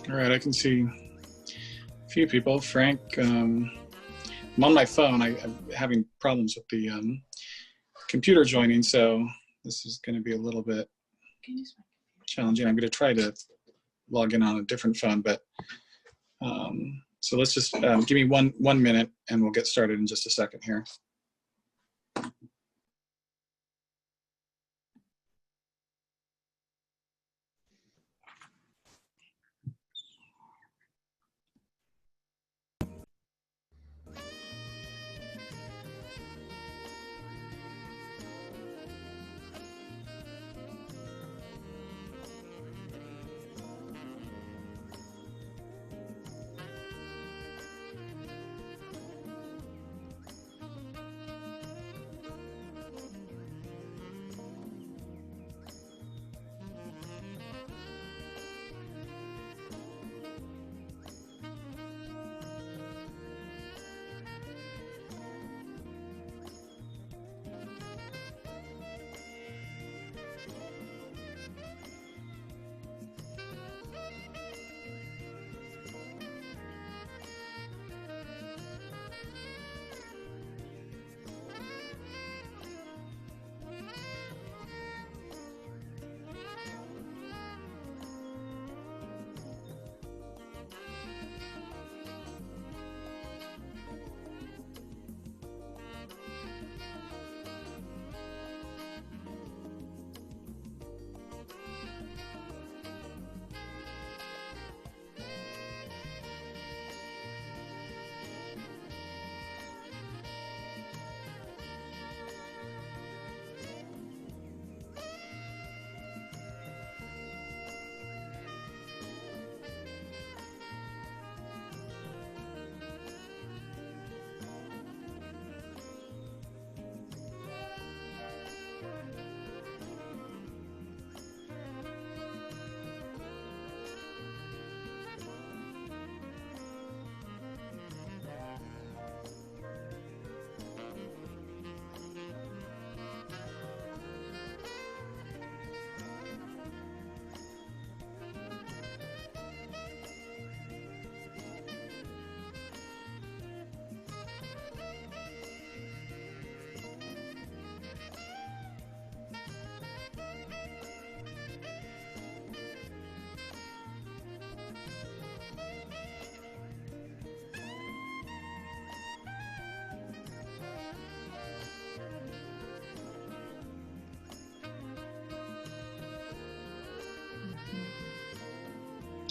All right, I can see a few people. Frank, I'm on my phone. I'm having problems with the computer joining, so this is going to be a little bit challenging. I'm going to try to log in on a different phone, but so let's just give me one minute, and we'll get started in just a second here.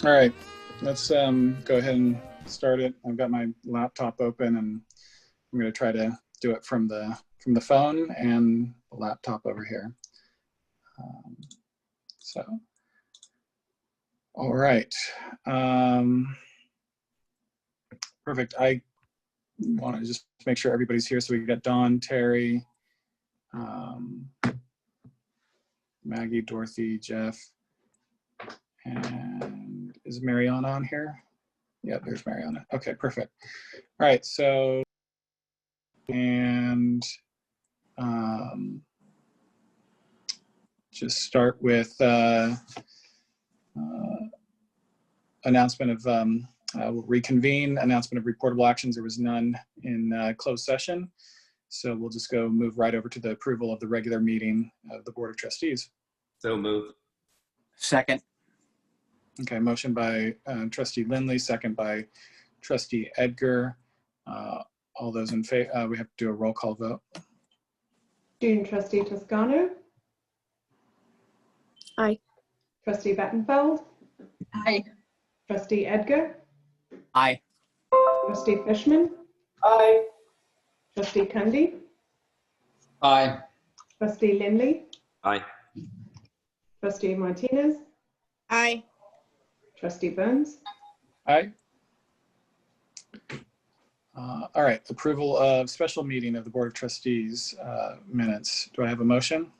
All right, let's go ahead and start it. I've got my laptop open, and I'm going to try to do it from the phone and the laptop over here. So, all right, perfect. I want to just make sure everybody's here. So we've got Dawn, Terry, Maggie, Dorothy, Jeff, and is Mariana on here? Yeah, there's Mariana. Okay, perfect. All right, so, and just start with announcement of, we'll reconvene, announcement of reportable actions. There was none in closed session. So we'll just move right over to the approval of the regular meeting of the Board of Trustees. So moved. Second. Okay, motion by Trustee Lindley, second by Trustee Edgar. All those in favor, we have to do a roll call vote. Student Trustee Toscano. Aye. Trustee Battenfeld. Aye. Trustee Edgar. Aye. Trustee Fishman. Aye. Trustee Cundy. Aye. Trustee Lindley. Aye. Trustee Martinez. Aye. Trustee Burns. Aye. All right, approval of special meeting of the Board of Trustees minutes. Do I have a motion?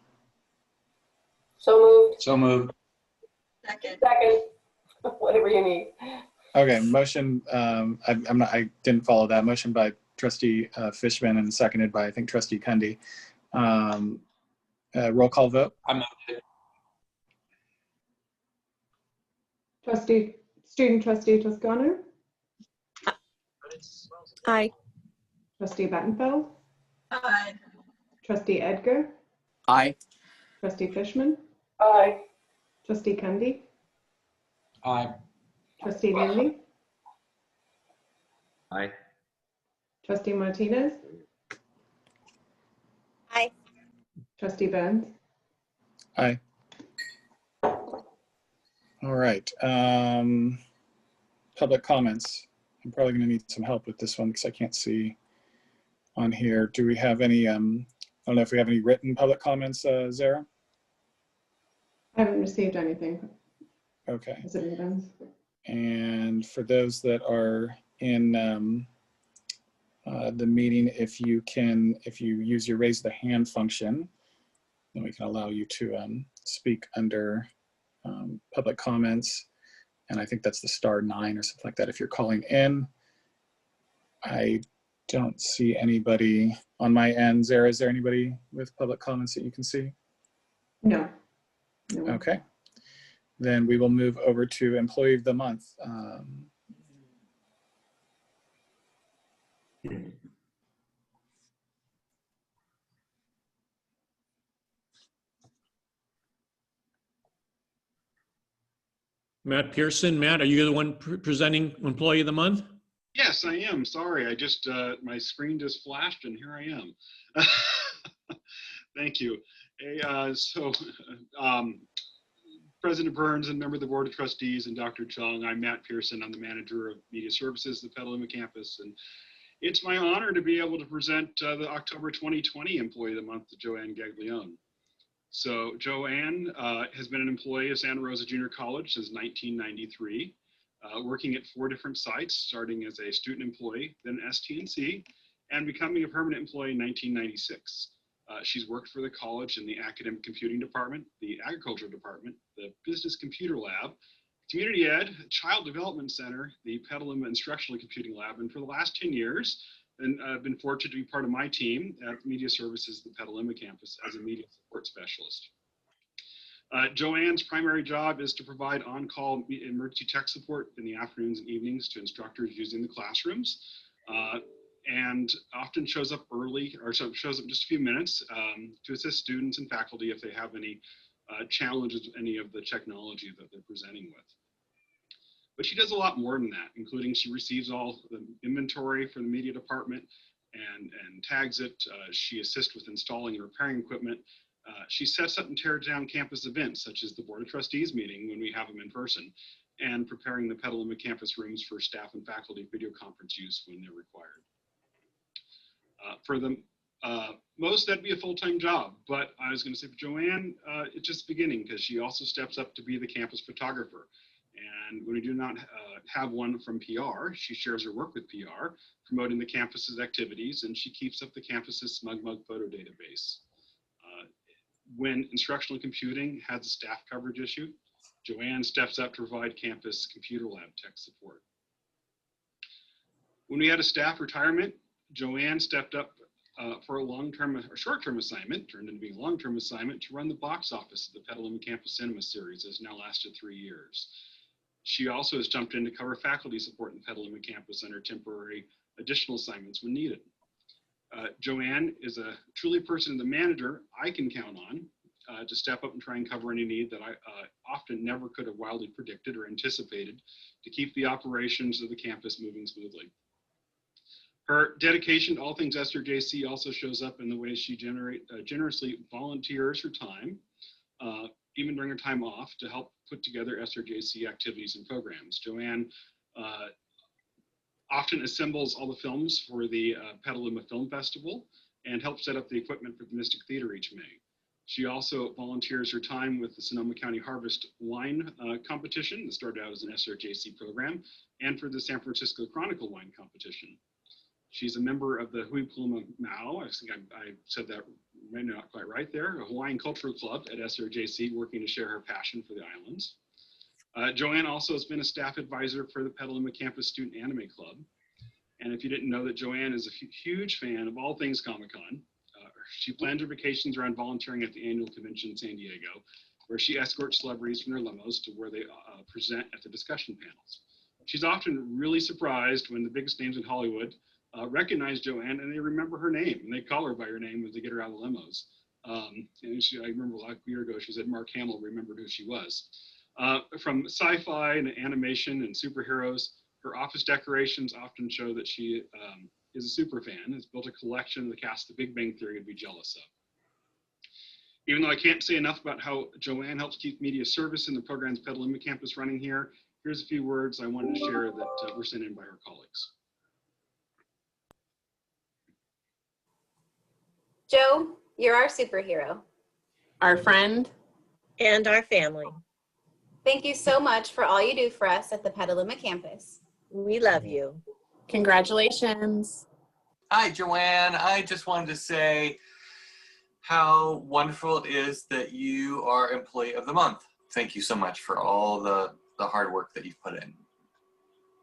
So moved. So moved. Second. Second. Whatever you need. Okay, motion. I didn't follow that motion by Trustee Fishman and seconded by I think Trustee Cundy. Roll call vote. I moved it. Trustee Student trustee Toscano, Aye. trustee Battenfeld, Aye. trustee Edgar, Aye. trustee Fishman, Aye. trustee Cundy, Aye. trustee Linley, Aye. trustee Martinez, Aye. trustee Burns. Aye. All right. Public comments. I'm probably going to need some help with this one because I can't see on here. Do we have any, I don't know if we have any written public comments, Zara? I haven't received anything. Okay. President Burns. And for those that are in the meeting, if you use your raise the hand function, then we can allow you to speak under public comments. And I think that's the *9 or something like that if you're calling in. I don't see anybody on my end. Zara, is there anybody with public comments that you can see? No. No. Okay. Then we will move over to Employee of the Month. Matt Pearson. Matt, are you the one presenting Employee of the Month? Yes, I am. Sorry, I just, my screen just flashed and here I am. Thank you. Hey, President Burns and member of the Board of Trustees and Dr. Chung, I'm Matt Pearson. I'm the manager of Media Services at the Petaluma campus. And it's my honor to be able to present the October 2020 Employee of the Month to Joanne Gaglione. So Joanne has been an employee of Santa Rosa Junior College since 1993. Working at 4 different sites, starting as a student employee, then ST&C, and becoming a permanent employee in 1996. She's worked for the college in the academic computing department, the agricultural department, the business computer lab, community ed, child development center, the Petaluma instructional computing lab, and for the last 10 years, and I've been fortunate to be part of my team at Media Services at the Petaluma campus as a media support specialist. Joanne's primary job is to provide on-call emergency tech support in the afternoons and evenings to instructors using the classrooms, and often shows up early, or shows up just a few minutes to assist students and faculty if they have any challenges with any of the technology that they're presenting with. But she does a lot more than that, including she receives all the inventory for the media department and tags it. She assists with installing and repairing equipment. She sets up and tears down campus events, such as the Board of Trustees meeting when we have them in person, and preparing the Petaluma campus rooms for staff and faculty video conference use when they're required. For them, most that'd be a full-time job, but I was going to say for Joanne, it's just beginning because she also steps up to be the campus photographer. And when we do not have one from PR, she shares her work with PR, promoting the campus's activities, and she keeps up the campus's SmugMug photo database. When instructional computing has a staff coverage issue, Joanne steps up to provide campus computer lab tech support. When we had a staff retirement, Joanne stepped up for a long-term or short-term assignment, turned into being a long-term assignment, to run the box office of the Petaluma Campus Cinema Series that has now lasted 3 years. She also has jumped in to cover faculty support in the Petaluma campus under temporary additional assignments when needed. Joanne is a truly person, the manager I can count on to step up and try and cover any need that I often never could have wildly predicted or anticipated to keep the operations of the campus moving smoothly. Her dedication to all things SRJC also shows up in the way she generously volunteers her time, even during her time off, to help put together SRJC activities and programs. Joanne often assembles all the films for the Petaluma Film Festival and helps set up the equipment for the Mystic Theater each May. She also volunteers her time with the Sonoma County Harvest Wine Competition that started out as an SRJC program, and for the San Francisco Chronicle Wine Competition. She's a member of the Hui Paluma Mau, I think I said that maybe not quite right there, a Hawaiian Cultural Club at SRJC, working to share her passion for the islands. Joanne also has been a staff advisor for the Petaluma Campus Student Anime Club. And if you didn't know that Joanne is a huge fan of all things Comic-Con, she plans her vacations around volunteering at the annual convention in San Diego. where she escorts celebrities from their limos to where they present at the discussion panels. She's often really surprised when the biggest names in Hollywood recognize Joanne and they remember her name and they call her by her name as they get her out of the limos. I remember like a year ago, she said Mark Hamill remembered who she was. From sci-fi and animation and superheroes, her office decorations often show that she is a super fan, has built a collection the cast of The Big Bang Theory would be jealous of. Even though I can't say enough about how Joanne helps keep media service in the program's Petaluma campus running here, here's a few words I wanted to share that were sent in by her colleagues. Joe, you're our superhero. Our friend. And our family. Thank you so much for all you do for us at the Petaluma campus. We love you. Congratulations. Hi, Joanne. I just wanted to say how wonderful it is that you are Employee of the Month. Thank you so much for all the hard work that you've put in.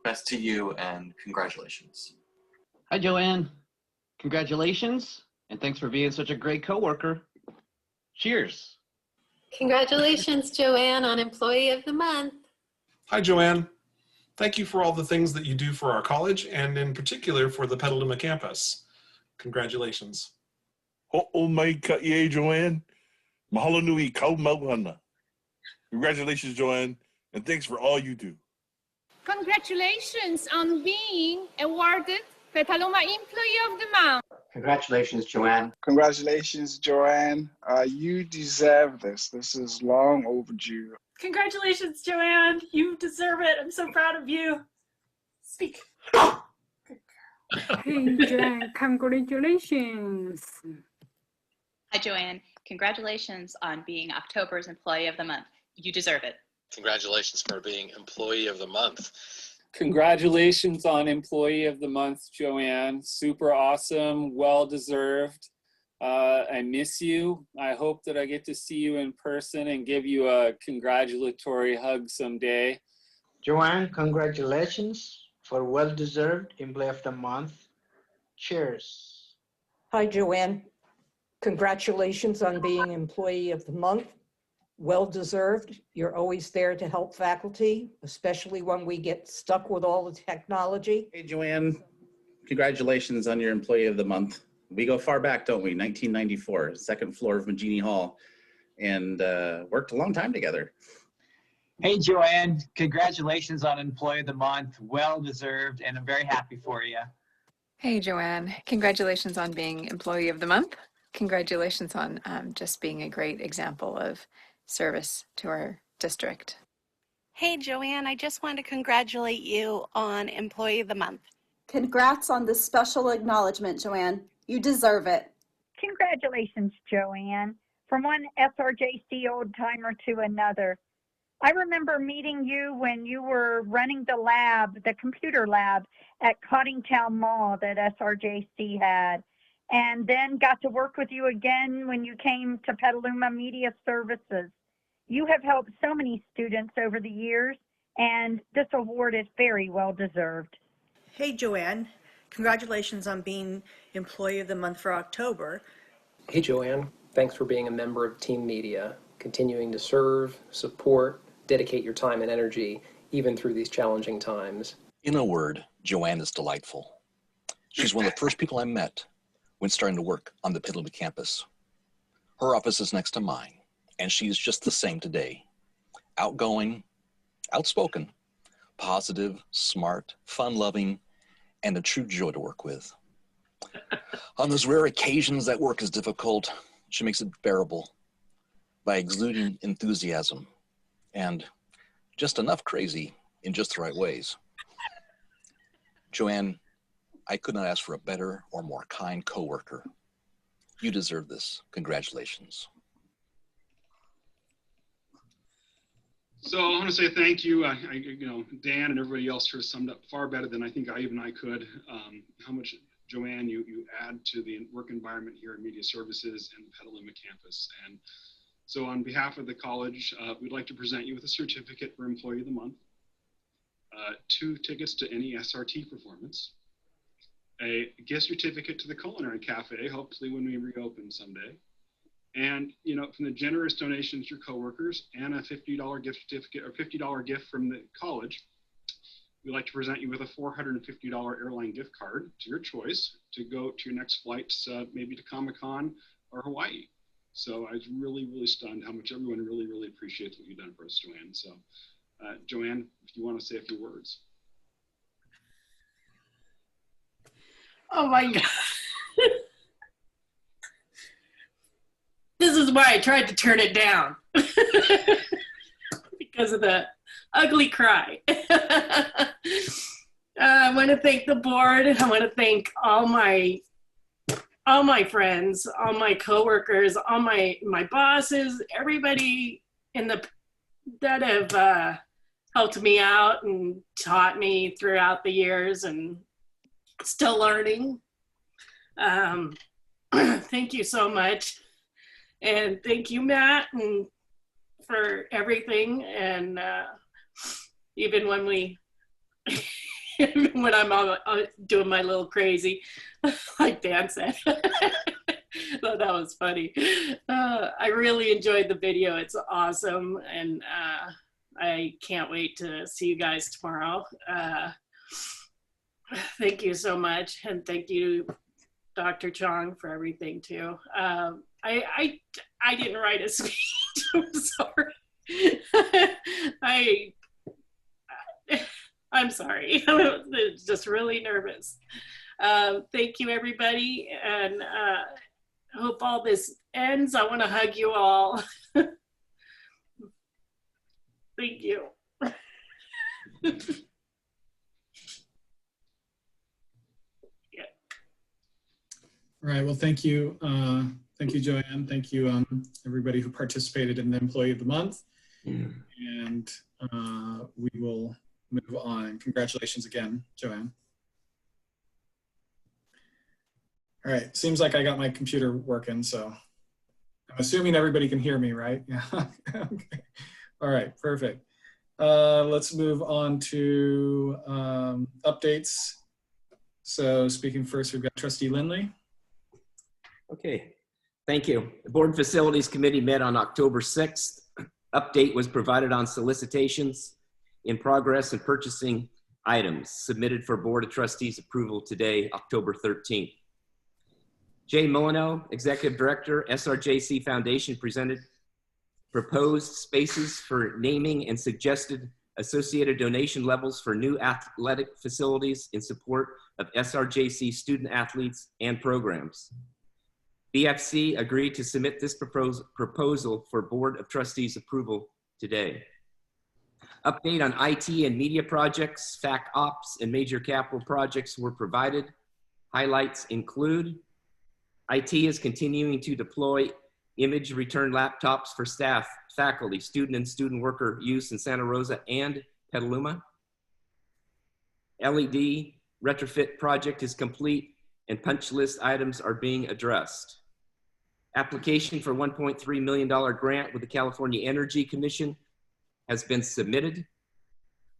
Best to you and congratulations. Hi, Joanne. Congratulations, and thanks for being such a great coworker. Cheers. Congratulations, Joanne, on Employee of the Month. Hi, Joanne. Thank you for all the things that you do for our college and in particular for the Petaluma campus. Congratulations. Oh my God, yeah, Joanne. Mahalo nui kau mauhana. Congratulations, Joanne, and thanks for all you do. Congratulations on being awarded Petaluma Employee of the Month. Congratulations, Joanne. Congratulations, Joanne. You deserve this. This is long overdue. Congratulations, Joanne. You deserve it. I'm so proud of you. Speak. Hey, Joanne, congratulations. Hi, Joanne. Congratulations on being October's Employee of the Month. You deserve it. Congratulations for being Employee of the Month. Congratulations on Employee of the Month, Joanne. Super awesome, well-deserved. I miss you. I hope that I get to see you in person and give you a congratulatory hug someday. Joanne, congratulations for well-deserved Employee of the Month. Cheers. Hi, Joanne. Congratulations on being Employee of the Month. Well-deserved. You're always there to help faculty, especially when we get stuck with all the technology. Hey, Joanne, congratulations on your Employee of the Month. We go far back, don't we? 1994, second floor of Magini Hall, and worked a long time together. Hey, Joanne, congratulations on Employee of the Month. Well-deserved, and I'm very happy for you. Hey, Joanne, congratulations on being Employee of the Month. Congratulations on just being a great example of service to our district. Hey, Joanne, I just want to congratulate you on Employee of the Month. Congrats on this special acknowledgement, Joanne. You deserve it. Congratulations, Joanne. From one SRJC old timer to another. I remember meeting you when you were running the lab, the computer lab at Coddingtown Mall that SRJC had. And then got to work with you again when you came to Petaluma Media Services. You have helped so many students over the years, and this award is very well deserved. Hey, Joanne. Congratulations on being Employee of the Month for October. Hey, Joanne. Thanks for being a member of Team Media, continuing to serve, support, dedicate your time and energy, even through these challenging times. In a word, Joanne is delightful. She's one of the first people I met when starting to work on the Petaluma campus. Her office is next to mine, and she is just the same today. Outgoing, outspoken, positive, smart, fun-loving, and a true joy to work with. On those rare occasions that work is difficult, she makes it bearable by exuding enthusiasm and just enough crazy in just the right ways. Joanne, I could not ask for a better or more kind coworker. You deserve this. Congratulations. So I want to say thank you. Dan and everybody else sort of summed up far better than I think I could. How much, Joanne, you add to the work environment here in Media Services and the Petaluma campus. And so on behalf of the college, we'd like to present you with a certificate for Employee of the Month, 2 tickets to any SRT performance, a gift certificate to the Culinary Cafe, hopefully when we reopen someday, And, you know, from the generous donations to your coworkers and a $50 gift certificate or $50 gift from the college, we'd like to present you with a $450 airline gift card to your choice to go to your next flights, maybe to Comic-Con or Hawaii. So I was really, really stunned how much everyone really, really appreciates what you've done for us, Joanne. So Joanne, if you want to say a few words. Oh my God. This is why I tried to turn it down because of the ugly cry. I want to thank the board. I want to thank all my friends, all my coworkers, all my bosses, everybody that have helped me out and taught me throughout the years and still learning. Thank you so much. And thank you, Matt, and for everything. And even when when I'm doing my little crazy, like Dan said, thought that was funny. I really enjoyed the video. It's awesome. And I can't wait to see you guys tomorrow. Thank you so much. And thank you, Dr. Chong, for everything too. I didn't write a speech. I'm sorry. I'm sorry. I'm just really nervous. Thank you, everybody, and I hope all this ends. I want to hug you all. Thank you. All right, well, thank you. Thank you, Joanne. Thank you, everybody who participated in the Employee of the Month. And we will move on. Congratulations again, Joanne. All right, seems like I got my computer working, so I'm assuming everybody can hear me, right? Yeah, okay. All right, perfect. Let's move on to updates. So speaking first, we've got Trustee Lindley. Okay, thank you. The Board Facilities Committee met on October 6th. Update was provided on solicitations in progress and purchasing items submitted for Board of Trustees approval today, October 13th. Jay Molyneux, Executive Director, SRJC Foundation, presented proposed spaces for naming and suggested associated donation levels for new athletic facilities in support of SRJC student athletes and programs. BFC agreed to submit this proposal for Board of Trustees approval today. Update on IT and media projects, FAC Ops, and major capital projects were provided. Highlights include IT is continuing to deploy image return laptops for staff, faculty, student, and student worker use in Santa Rosa and Petaluma. LED retrofit project is complete and punch list items are being addressed. Application for $1.3 million grant with the California Energy Commission has been submitted.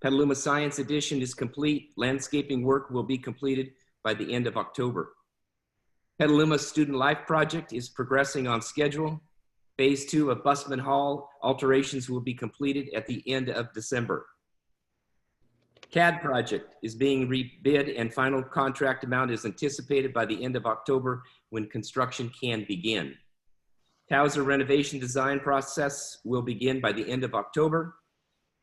Petaluma Science Edition is complete. Landscaping work will be completed by the end of October. Petaluma Student Life Project is progressing on schedule. Phase 2 of Busman Hall alterations will be completed at the end of December. CAD project is being rebid and final contract amount is anticipated by the end of October when construction can begin. Towser renovation design process will begin by the end of October.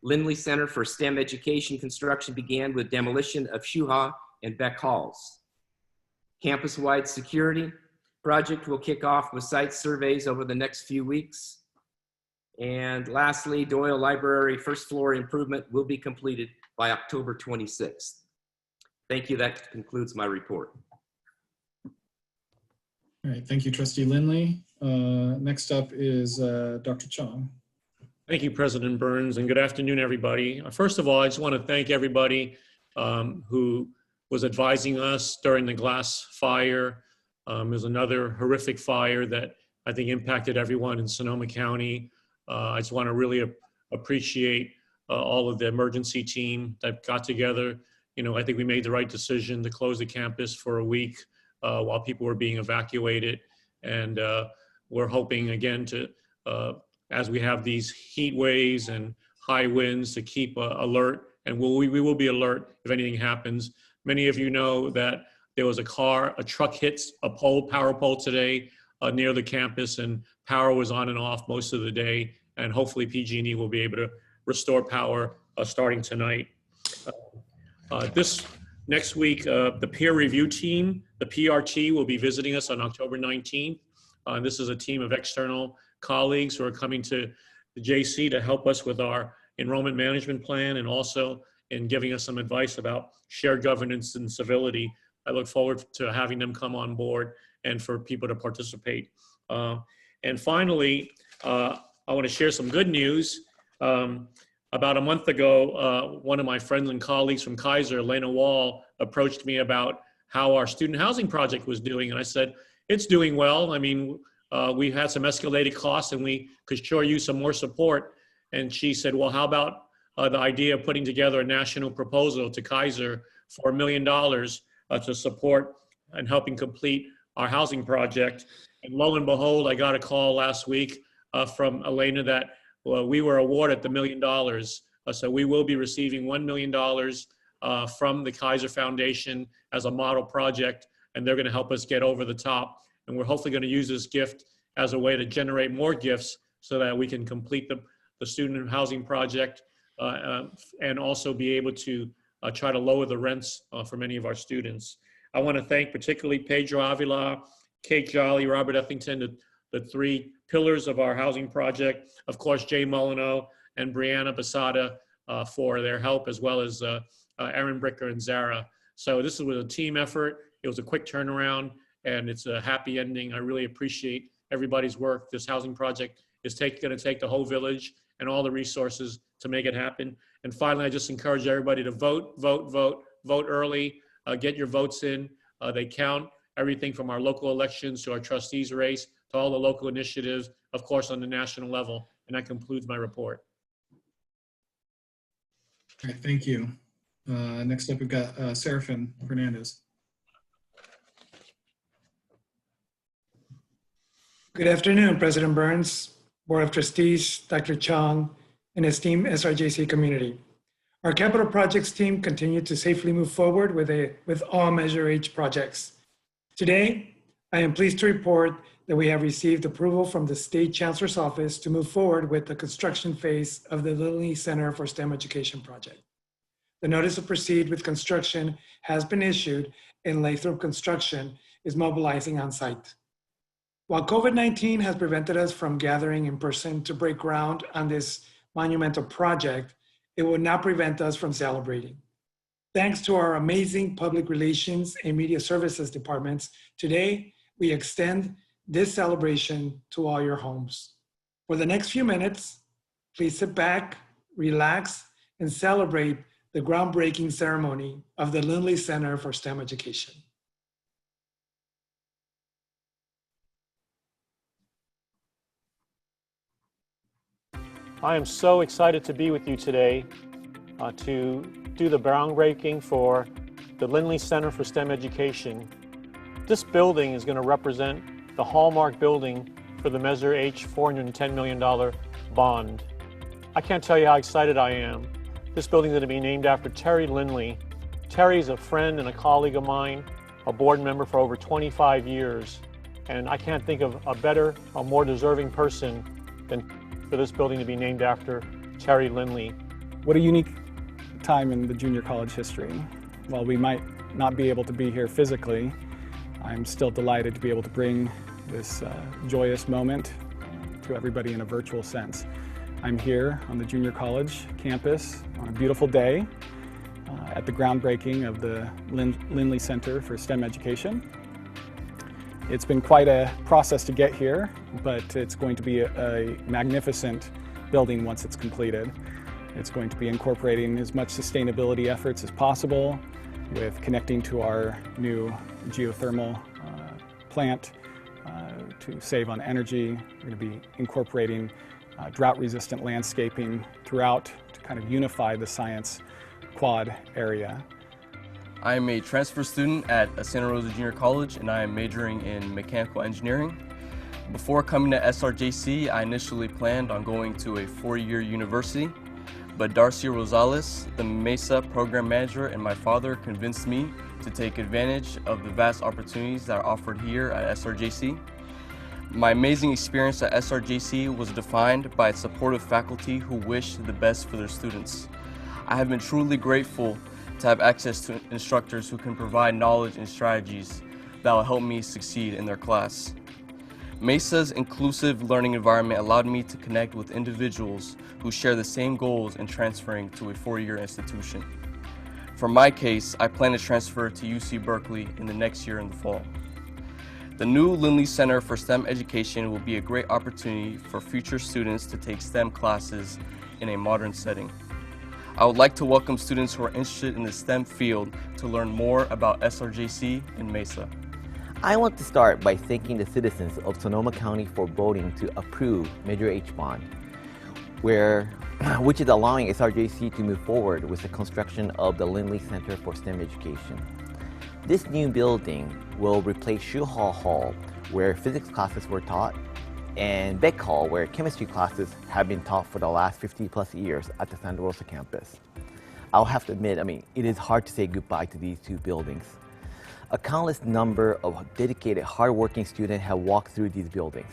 Lindley Center for STEM Education construction began with demolition of Shuha and Beck Halls. Campus-wide security project will kick off with site surveys over the next few weeks. And lastly, Doyle Library first floor improvement will be completed by October 26th. Thank you. That concludes my report. All right, thank you, Trustee Lindley. Next up is Dr. Chong. Thank you, President Burns, and good afternoon, everybody. First of all, I just want to thank everybody who was advising us during the glass fire. There's another horrific fire that I think impacted everyone in Sonoma County. I just want to really appreciate all of the emergency team that got together. You know, I think we made the right decision to close the campus for a week while people were being evacuated. And we're hoping again to, as we have these heat waves and high winds, to keep alert, and we will be alert if anything happens. Many of you know that there was a truck hits a power pole today near the campus, and power was on and off most of the day, and hopefully PG&E will be able to restore power starting tonight. This next week, the peer review team, the PRT, will be visiting us on October 19th. This is a team of external colleagues who are coming to the JC to help us with our enrollment management plan and also in giving us some advice about shared governance and civility. I look forward to having them come on board and for people to participate. And finally, I want to share some good news. About a month ago, one of my friends and colleagues from Kaiser, Elena Wall, approached me about how our student housing project was doing. And I said, it's doing well. I mean, we've had some escalated costs and we could sure use some more support. And she said, well, how about the idea of putting together a national proposal to Kaiser for $1 million to support and helping complete our housing project. And lo and behold, I got a call last week from Elena that we were awarded the $1 million. So we will be receiving $1 million from the Kaiser Foundation as a model project, and they're going to help us get over the top. And we're hopefully going to use this gift as a way to generate more gifts so that we can complete the student housing project and also be able to try to lower the rents for many of our students. I want to thank particularly Pedro Avila, Kate Jolly, Robert Effington, the three pillars of our housing project. Of course, Jay Molyneux and Brianna Basada for their help, as well as Aaron Bricker and Zara. So this was a team effort. It was a quick turnaround, and it's a happy ending. I really appreciate everybody's work. This housing project is going to take the whole village and all the resources to make it happen. And finally, I just encourage everybody to vote early, get your votes in. They count. Everything from our local elections to our trustees race to all the local initiatives, of course, on the national level. And that concludes my report. All right, thank you. Next up, we've got Serafin Fernandez. Good afternoon, President Burns, Board of Trustees, Dr. Chong, and esteemed SRJC community. Our capital projects team continued to safely move forward with all Measure H projects. Today, I am pleased to report that we have received approval from the State Chancellor's Office to move forward with the construction phase of the Lindley Center for STEM Education project. The notice to proceed with construction has been issued and Lathrop Construction is mobilizing on site. While COVID-19 has prevented us from gathering in person to break ground on this monumental project, it will not prevent us from celebrating. Thanks to our amazing public relations and media services departments, today we extend this celebration to all your homes. For the next few minutes, please sit back, relax, and celebrate the groundbreaking ceremony of the Lindley Center for STEM Education. I am so excited to be with you today to do the groundbreaking for the Lindley Center for STEM Education. This building is going to represent the hallmark building for the Measure H $410 million bond. I can't tell you how excited I am. This building is going to be named after Terry Lindley. Terry is a friend and a colleague of mine, a board member for over 25 years, and I can't think of a better or more deserving person than for this building to be named after Terry Lindley. What a unique time in the junior college history. While we might not be able to be here physically, I'm still delighted to be able to bring this joyous moment to everybody in a virtual sense. I'm here on the junior college campus on a beautiful day at the groundbreaking of the Lindley Center for STEM Education. It's been quite a process to get here, but it's going to be a magnificent building once it's completed. It's going to be incorporating as much sustainability efforts as possible with connecting to our new geothermal plant to save on energy. We're going to be incorporating drought-resistant landscaping throughout to kind of unify the science quad area. I'm a transfer student at Santa Rosa Junior College, and I am majoring in mechanical engineering. Before coming to SRJC, I initially planned on going to a 4-year university, but Darcy Rosales, the MESA program manager, and my father convinced me to take advantage of the vast opportunities that are offered here at SRJC. My amazing experience at SRJC was defined by its supportive faculty who wish the best for their students. I have been truly grateful to have access to instructors who can provide knowledge and strategies that will help me succeed in their class. MESA's inclusive learning environment allowed me to connect with individuals who share the same goals in transferring to a 4-year institution. For my case, I plan to transfer to UC Berkeley in the next year in the fall. The new Lindley Center for STEM Education will be a great opportunity for future students to take STEM classes in a modern setting. I would like to welcome students who are interested in the STEM field to learn more about SRJC and MESA. I want to start by thanking the citizens of Sonoma County for voting to approve Measure H bond, which is allowing SRJC to move forward with the construction of the Lindley Center for STEM Education. This new building will replace Schuhall Hall, where physics classes were taught, and Beck Hall, where chemistry classes have been taught for the last 50+ years at the Santa Rosa campus. I'll have to admit, it is hard to say goodbye to these two buildings. A countless number of dedicated, hardworking students have walked through these buildings,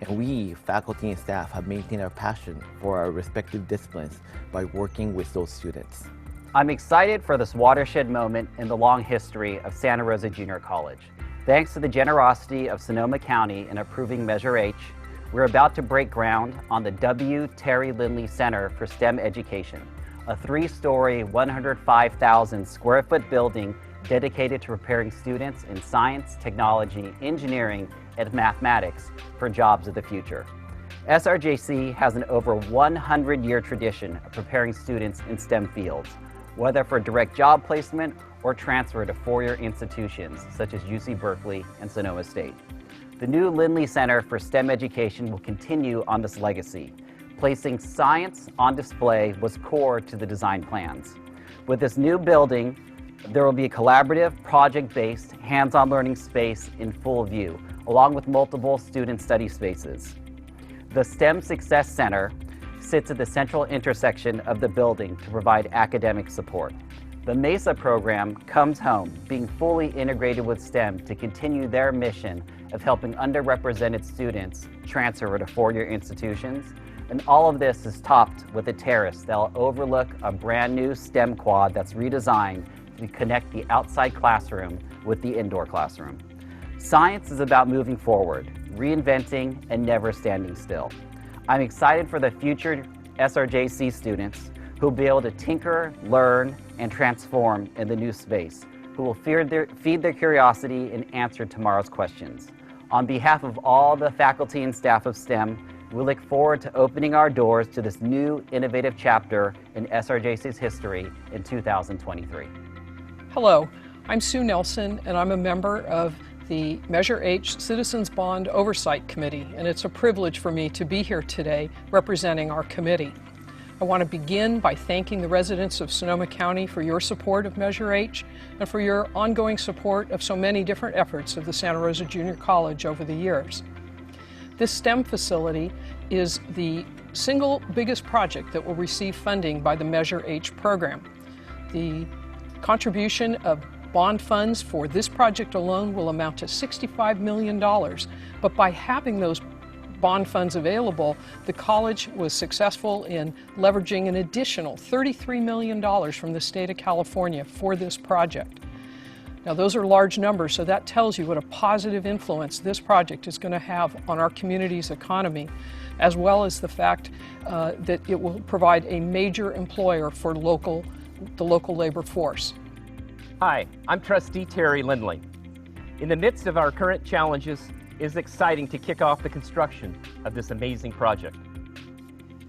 and we, faculty and staff, have maintained our passion for our respective disciplines by working with those students. I'm excited for this watershed moment in the long history of Santa Rosa Junior College. Thanks to the generosity of Sonoma County in approving Measure H, we're about to break ground on the W. Terry Lindley Center for STEM Education, a 3-story, 105,000 square foot building dedicated to preparing students in science, technology, engineering, and mathematics for jobs of the future. SRJC has an over 100-year tradition of preparing students in STEM fields, whether for direct job placement or transfer to 4-year institutions such as UC Berkeley and Sonoma State. The new Lindley Center for STEM Education will continue on this legacy. Placing science on display was core to the design plans. With this new building, there will be a collaborative, project-based, hands-on learning space in full view, along with multiple student study spaces. The STEM Success Center sits at the central intersection of the building to provide academic support. The MESA program comes home, being fully integrated with STEM to continue their mission of helping underrepresented students transfer to 4-year institutions. And all of this is topped with a terrace that will overlook a brand new STEM quad that's redesigned to connect the outside classroom with the indoor classroom. Science is about moving forward, reinventing, and never standing still. I'm excited for the future SRJC students who will be able to tinker, learn, and transform in the new space, who will feed their curiosity and answer tomorrow's questions. On behalf of all the faculty and staff of STEM, we look forward to opening our doors to this new innovative chapter in SRJC's history in 2023. Hello, I'm Sue Nelson, and I'm a member of the Measure H Citizens Bond Oversight Committee, and it's a privilege for me to be here today representing our committee. I want to begin by thanking the residents of Sonoma County for your support of Measure H and for your ongoing support of so many different efforts of the Santa Rosa Junior College over the years. This STEM facility is the single biggest project that will receive funding by the Measure H program. The contribution of bond funds for this project alone will amount to $65 million, but by having those bond funds available, the college was successful in leveraging an additional $33 million from the state of California for this project. Now, those are large numbers, so that tells you what a positive influence this project is going to have on our community's economy, as well as the fact that it will provide a major employer for the local labor force. Hi, I'm Trustee Terry Lindley. In the midst of our current challenges, it is exciting to kick off the construction of this amazing project.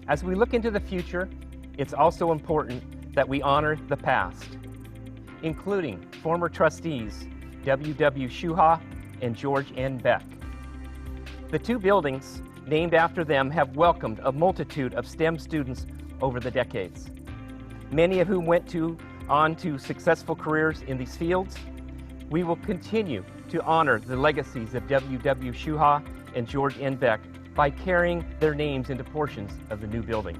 As we look into the future, it's also important that we honor the past, including former trustees W.W. Schuha and George N. Beck. The two buildings named after them have welcomed a multitude of STEM students over the decades, many of whom went on to successful careers in these fields. We will continue to honor the legacies of W.W. Schuha and George Enbeck by carrying their names into portions of the new building.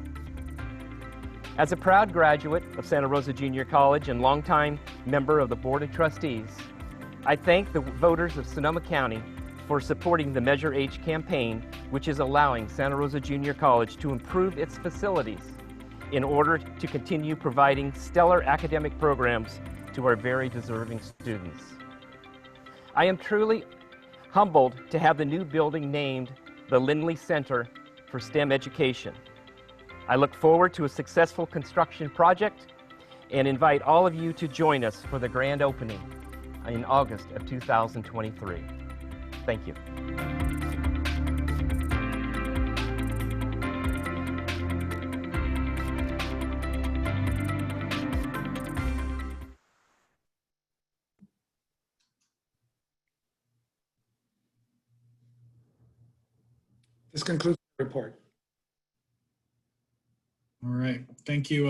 As a proud graduate of Santa Rosa Junior College and longtime member of the Board of Trustees, I thank the voters of Sonoma County for supporting the Measure H campaign, which is allowing Santa Rosa Junior College to improve its facilities in order to continue providing stellar academic programs to our very deserving students. I am truly humbled to have the new building named the Lindley Center for STEM Education. I look forward to a successful construction project and invite all of you to join us for the grand opening in August of 2023. Thank you. This concludes the report. All right. Thank you,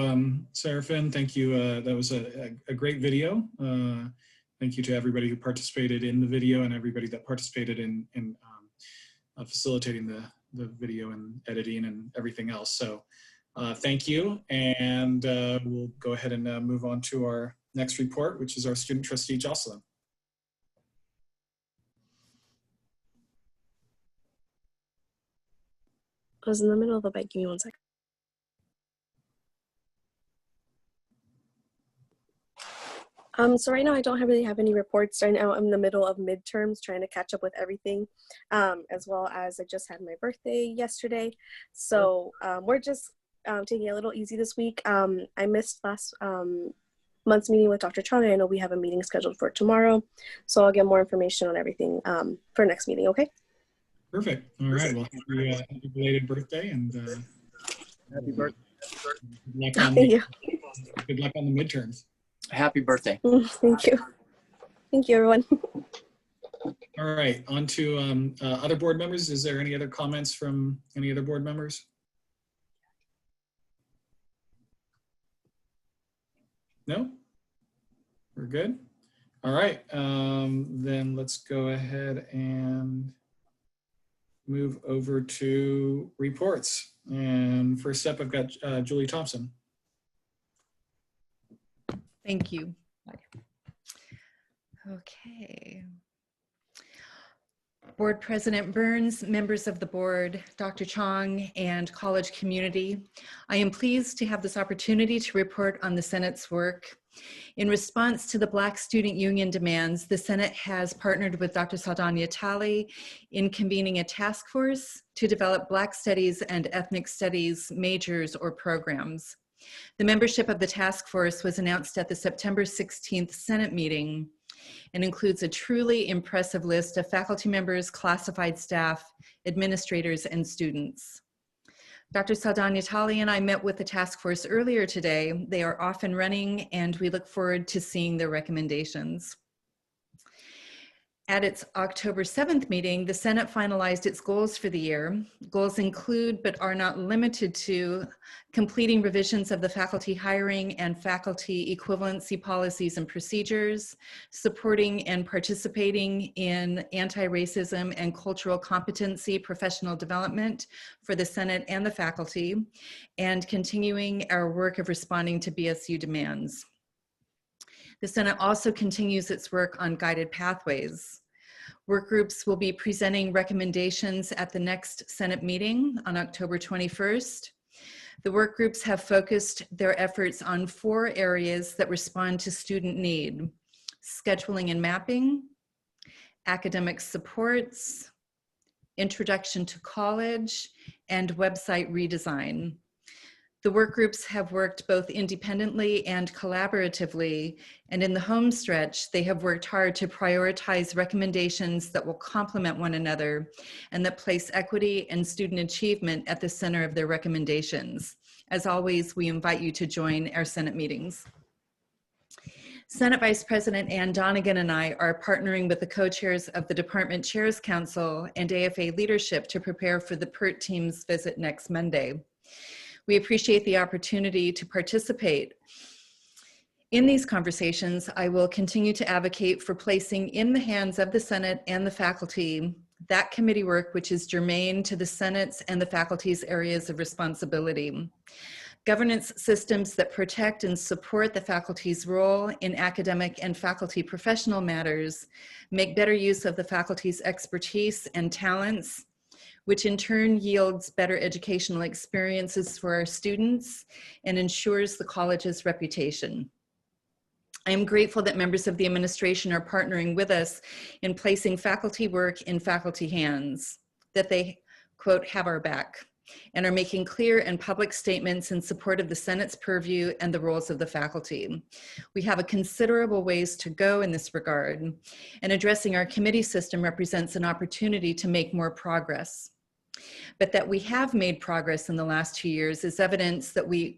Seraphin. Thank you. That was a great video. Thank you to everybody who participated in the video and everybody that participated in facilitating the video and editing and everything else. So thank you. And we'll go ahead and move on to our next report, which is our student trustee, Jocelyn. I was in the middle of a bike. Give me 1 second. So right now I don't really have any reports. Right now I'm in the middle of midterms trying to catch up with everything, as well as I just had my birthday yesterday. So we're just taking it a little easy this week. I missed last month's meeting with Dr. Chong. I know we have a meeting scheduled for tomorrow. So I'll get more information on everything for next meeting, okay? Perfect. All right. Well, happy belated birthday and happy birthday. Good luck on the midterms. Happy birthday. Thank you. Thank you, everyone. All right, on to other board members. Is there any other comments from any other board members? No? We're good? All right, then let's go ahead and move over to reports. And first up, I've got Julie Thompson. Thank you. Okay. Board President Burns, members of the board, Dr. Chong, and college community, I am pleased to have this opportunity to report on the Senate's work. In response to the Black Student Union demands, the Senate has partnered with Dr. Saldana Talley in convening a task force to develop Black Studies and Ethnic Studies majors or programs. The membership of the task force was announced at the September 16th Senate meeting and includes a truly impressive list of faculty members, classified staff, administrators, and students. Dr. Saldana Talley and I met with the task force earlier today. They are off and running, and we look forward to seeing their recommendations. At its October 7th meeting, the Senate finalized its goals for the year. Goals include, but are not limited to, completing revisions of the faculty hiring and faculty equivalency policies and procedures, supporting and participating in anti-racism and cultural competency professional development for the Senate and the faculty, and continuing our work of responding to BSU demands. The Senate also continues its work on guided pathways. Work groups will be presenting recommendations at the next Senate meeting on October 21st. The work groups have focused their efforts on 4 areas that respond to student need: scheduling and mapping, academic supports, introduction to college, and website redesign. The work groups have worked both independently and collaboratively, and in the home stretch, they have worked hard to prioritize recommendations that will complement one another and that place equity and student achievement at the center of their recommendations. As always, we invite you to join our Senate meetings. Senate Vice President Ann Donegan and I are partnering with the co-chairs of the Department Chairs Council and AFA leadership to prepare for the PERT team's visit next Monday. We appreciate the opportunity to participate. In these conversations, I will continue to advocate for placing in the hands of the Senate and the faculty that committee work which is germane to the Senate's and the faculty's areas of responsibility. Governance systems that protect and support the faculty's role in academic and faculty professional matters, make better use of the faculty's expertise and talents, which in turn yields better educational experiences for our students and ensures the college's reputation. I am grateful that members of the administration are partnering with us in placing faculty work in faculty hands, that they, quote, have our back, and are making clear and public statements in support of the Senate's purview and the roles of the faculty. We have a considerable ways to go in this regard, and addressing our committee system represents an opportunity to make more progress. But that we have made progress in the last 2 years is evidence that we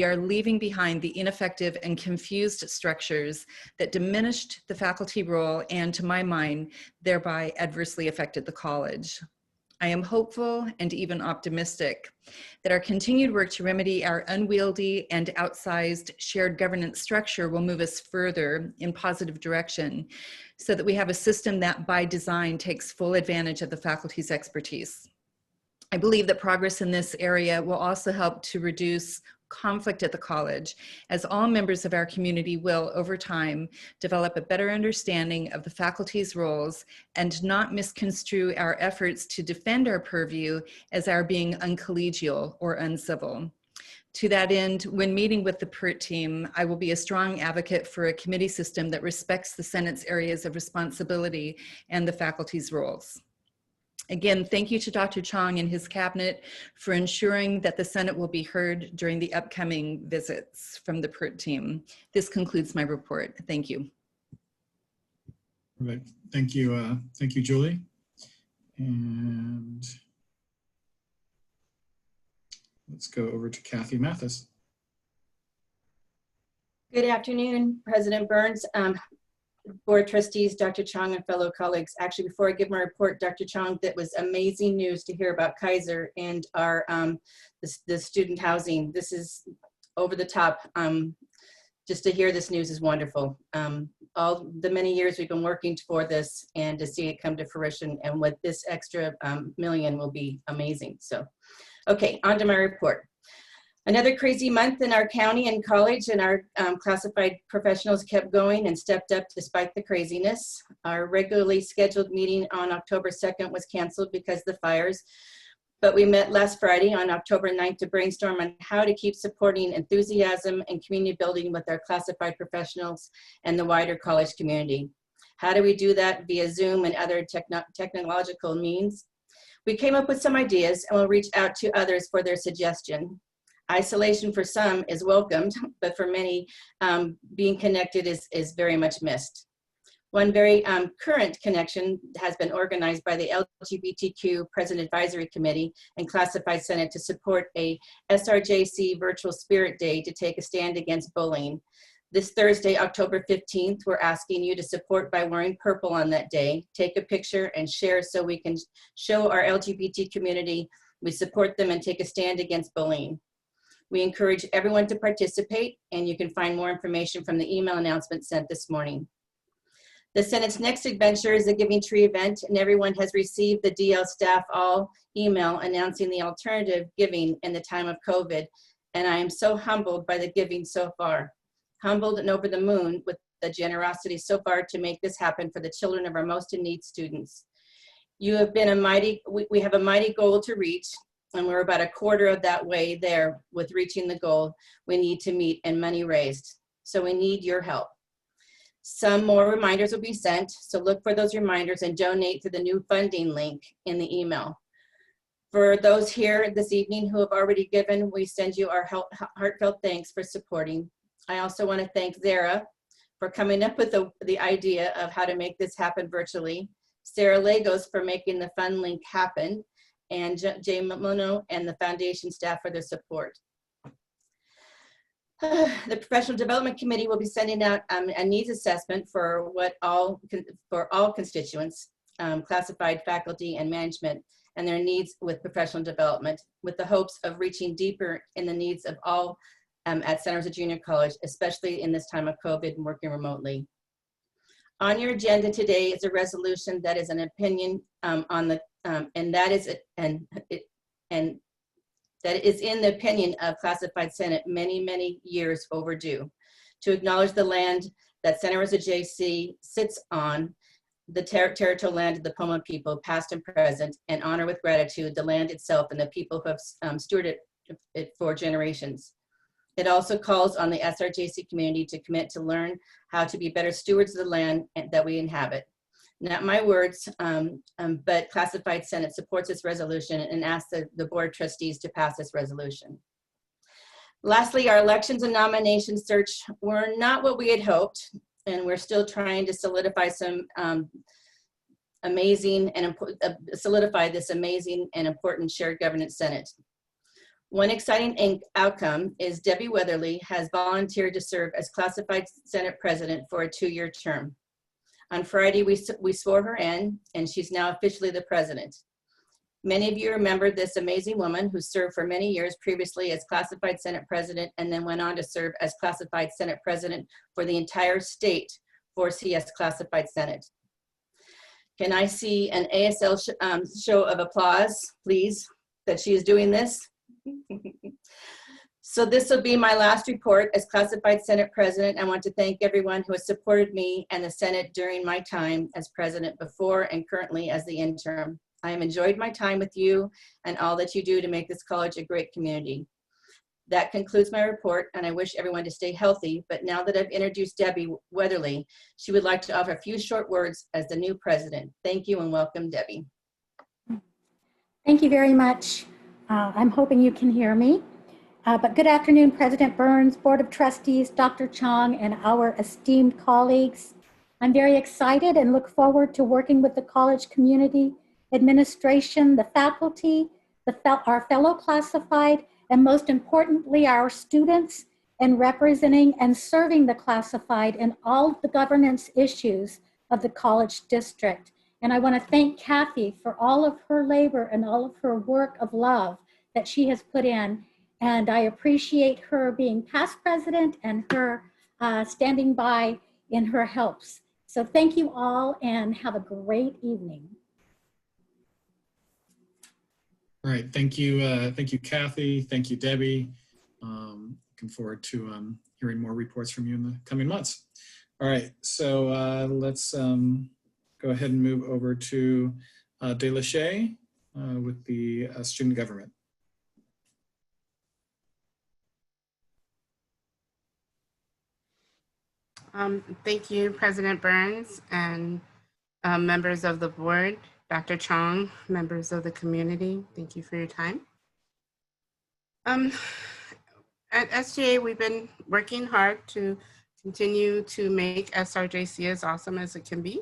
are leaving behind the ineffective and confused structures that diminished the faculty role and, to my mind, thereby adversely affected the college. I am hopeful and even optimistic that our continued work to remedy our unwieldy and outsized shared governance structure will move us further in positive direction so that we have a system that by design takes full advantage of the faculty's expertise. I believe that progress in this area will also help to reduce conflict at the college, as all members of our community will, over time, develop a better understanding of the faculty's roles and not misconstrue our efforts to defend our purview as our being uncollegial or uncivil. To that end, when meeting with the PERT team, I will be a strong advocate for a committee system that respects the Senate's areas of responsibility and the faculty's roles. Again, thank you to Dr. Chong and his cabinet for ensuring that the Senate will be heard during the upcoming visits from the PERT team. This concludes my report. Thank you. All right. Thank you, Julie. And let's go over to Kathy Mathis. Good afternoon, President Burns, Board Trustees, Dr. Chong, and fellow colleagues. Actually, before I give my report, Dr. Chong, that was amazing news to hear about Kaiser and our the student housing. This is over the top. Just to hear this news is wonderful. All the many years we've been working for this, and to see it come to fruition, and with this extra million will be amazing. So, okay, on to my report. Another crazy month in our county and college, and our classified professionals kept going and stepped up despite the craziness. Our regularly scheduled meeting on October 2nd was canceled because of the fires, but we met last Friday on October 9th to brainstorm on how to keep supporting enthusiasm and community building with our classified professionals and the wider college community. How do we do that? Via Zoom and other technological means. We came up with some ideas, and we'll reach out to others for their suggestion. Isolation for some is welcomed, but for many, being connected is very much missed. One very current connection has been organized by the LGBTQ President Advisory Committee and Classified Senate to support a SRJC Virtual Spirit Day to take a stand against bullying. This Thursday, October 15th, we're asking you to support by wearing purple on that day. Take a picture and share so we can show our LGBT community we support them and take a stand against bullying. We encourage everyone to participate, and you can find more information from the email announcement sent this morning. The Senate's next adventure is a Giving Tree event, and everyone has received the DL staff all email announcing the alternative giving in the time of COVID, and I am so humbled by the giving so far. Humbled and over the moon with the generosity so far to make this happen for the children of our most in need students. You have been we have a mighty goal to reach, and we're about a quarter of that way there with reaching the goal we need to meet and money raised. So we need your help. Some more reminders will be sent, so look for those reminders and donate to the new funding link in the email. For those here this evening who have already given, we send you our heartfelt thanks for supporting. I also want to thank Zara for coming up with the idea of how to make this happen virtually, Sarah Lagos for making the fund link happen, and Jay Mono and the foundation staff for their support. The Professional Development Committee will be sending out a needs assessment for all constituents, classified faculty and management, and their needs with professional development, with the hopes of reaching deeper in the needs of all at Santa Rosa Junior College, especially in this time of COVID and working remotely. On your agenda today is a resolution that is an opinion and that is in the opinion of Classified Senate many years overdue, to acknowledge the land that Santa Rosa JC sits on, the territorial land of the Poma people, past and present, and honor with gratitude the land itself and the people who have stewarded it for generations. It also calls on the SRJC community to commit to learn how to be better stewards of the land that we inhabit. Not my words, but Classified Senate supports this resolution and asks the Board of Trustees to pass this resolution. Lastly, our elections and nomination search were not what we had hoped, and we're still trying to solidify some solidify this amazing and important shared governance Senate. One exciting outcome is Debbie Weatherly has volunteered to serve as Classified Senate President for a 2-year term. On Friday, we swore her in, and she's now officially the president. Many of you remember this amazing woman who served for many years previously as Classified Senate President and then went on to serve as Classified Senate President for the entire state 4CS Classified Senate. Can I see an ASL show of applause, please, that she is doing this? So this will be my last report as Classified Senate President. I want to thank everyone who has supported me and the Senate during my time as President before and currently as the interim. I have enjoyed my time with you and all that you do to make this college a great community. That concludes my report, and I wish everyone to stay healthy. But now that I've introduced Debbie Weatherly, she would like to offer a few short words as the new president. Thank you and welcome, Debbie. Thank you very much. I'm hoping you can hear me. But good afternoon, President Burns, Board of Trustees, Dr. Chong, and our esteemed colleagues. I'm very excited and look forward to working with the college community, administration, the faculty, our fellow classified, and most importantly, our students, in representing and serving the classified in all the governance issues of the college district. And I want to thank Kathy for all of her labor and all of her work of love that she has put in. And I appreciate her being past president and her standing by in her helps. So thank you all and have a great evening. All right, thank you, Kathy. Thank you, Debbie. Looking forward to hearing more reports from you in the coming months. All right, so let's go ahead and move over to De La Shea with the student government. Thank you, President Burns and members of the board, Dr. Chong, members of the community. Thank you for your time. At SGA, we've been working hard to continue to make SRJC as awesome as it can be.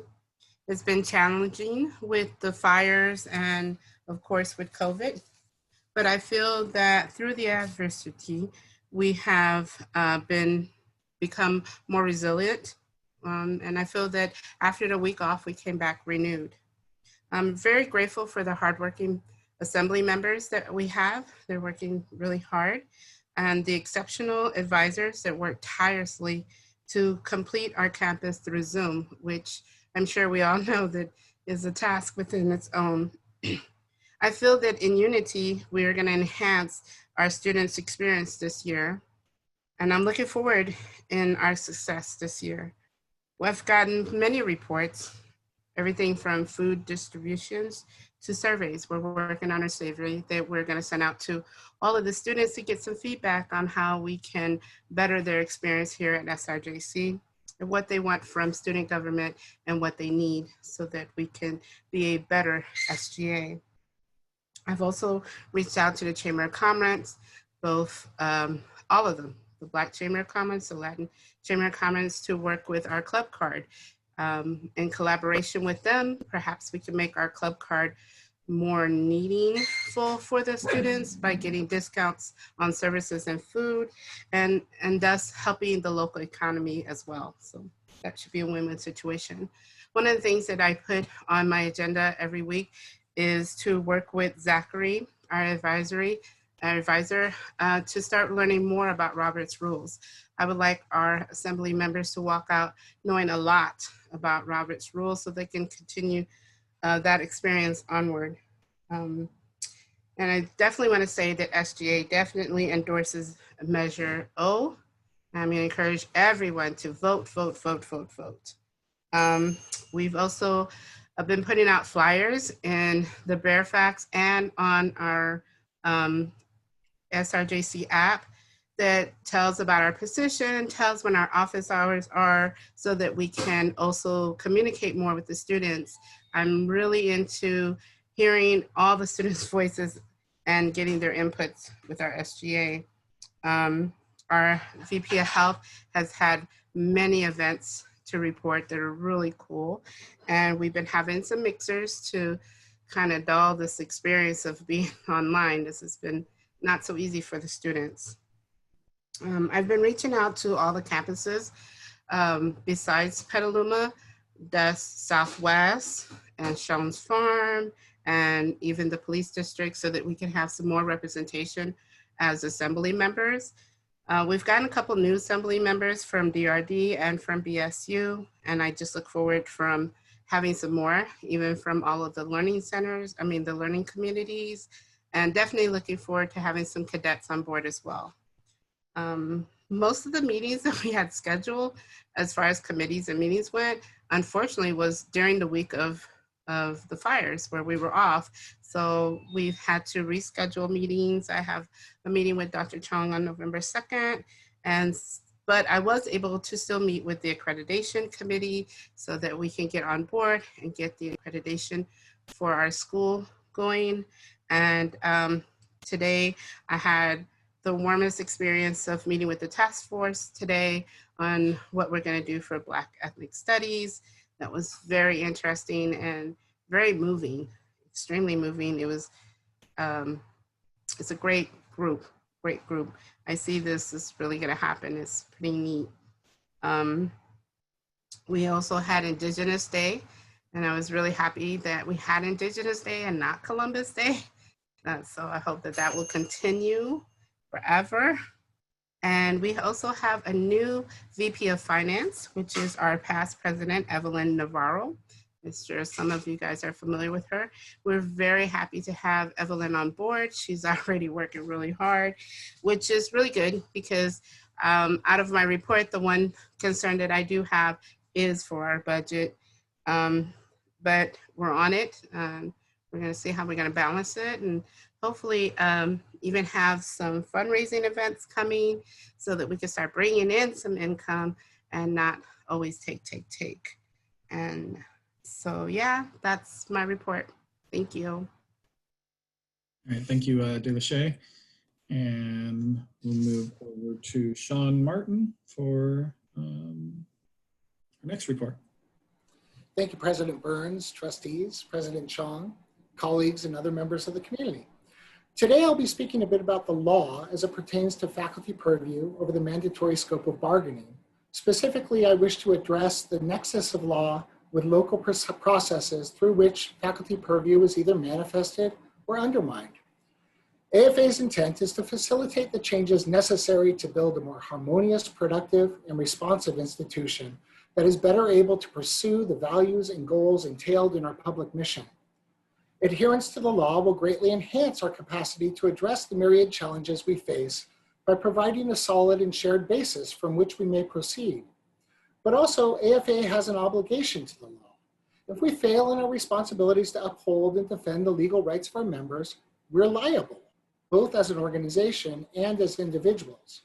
It's been challenging with the fires and of course with COVID, but I feel that through the adversity, we have become more resilient. And I feel that after the week off, we came back renewed. I'm very grateful for the hardworking assembly members that we have. They're working really hard, and the exceptional advisors that work tirelessly to complete our campus through Zoom, which I'm sure we all know that is a task within its own. I feel that in unity, we are going to enhance our students' experience this year, and I'm looking forward in our success this year. We've gotten many reports, everything from food distributions to surveys. We're working on a survey that we're going to send out to all of the students to get some feedback on how we can better their experience here at SRJC, and what they want from student government and what they need so that we can be a better SGA. I've also reached out to the Chamber of Commerce, both, all of them, the Black Chamber of Commerce, the Latin Chamber of Commerce, to work with our club card. In collaboration with them, perhaps we can make our club card more meaningful for the students by getting discounts on services and food, and thus helping the local economy as well. So that should be a win-win situation. One of the things that I put on my agenda every week is to work with Zachary, our advisory, advisor, to start learning more about Robert's rules. I would like our assembly members to walk out knowing a lot about Robert's rules so they can continue that experience onward. And I definitely want to say that SGA definitely endorses Measure O. I'm going to encourage everyone to vote, vote, vote, vote, vote. We've also been putting out flyers in the Fairfax and on our SRJC app that tells about our position, tells when our office hours are, so that we can also communicate more with the students. I'm really into hearing all the students' voices and getting their inputs with our SGA. Our VP of Health has had many events to report that are really cool. And we've been having some mixers to kind of dull this experience of being online. This has been not so easy for the students. I've been reaching out to all the campuses besides Petaluma, the Southwest and Shones Farm, and even the police district, so that we can have some more representation as assembly members. We've gotten a couple new assembly members from DRD and from BSU, and I just look forward from having some more, even from all of the learning centers, the learning communities, and definitely looking forward to having some cadets on board as well. Most of the meetings that we had scheduled as far as committees and meetings went, unfortunately, was during the week of the fires where we were off. So we've had to reschedule meetings. I have a meeting with Dr. Chong on November 2nd, but I was able to still meet with the accreditation committee so that we can get on board and get the accreditation for our school going. And today I had the warmest experience of meeting with the task force today on what we're going to do for Black ethnic studies. That was very interesting and very moving, extremely moving. It was, it's a great group. I see this is really going to happen. It's pretty neat. We also had Indigenous Day, and I was really happy that we had Indigenous Day and not Columbus Day. So I hope that that will continue forever. And we also have a new VP of Finance, which is our past president, Evelyn Navarro. I'm sure some of you guys are familiar with her. We're very happy to have Evelyn on board. She's already working really hard, which is really good because out of my report, the one concern that I do have is for our budget. But we're on it. We're going to see how we're going to balance it, and hopefully even have some fundraising events coming so that we can start bringing in some income and not always take. And so, yeah, that's my report. Thank you. All right, thank you, Delashay. And we'll move over to Sean Martin for our next report. Thank you, President Burns, trustees, President Chong, colleagues, and other members of the community. Today, I'll be speaking a bit about the law as it pertains to faculty purview over the mandatory scope of bargaining. Specifically, I wish to address the nexus of law with local processes through which faculty purview is either manifested or undermined. AFA's intent is to facilitate the changes necessary to build a more harmonious, productive, and responsive institution that is better able to pursue the values and goals entailed in our public mission. Adherence to the law will greatly enhance our capacity to address the myriad challenges we face by providing a solid and shared basis from which we may proceed. But also, AFA has an obligation to the law. If we fail in our responsibilities to uphold and defend the legal rights of our members, we're liable, both as an organization and as individuals.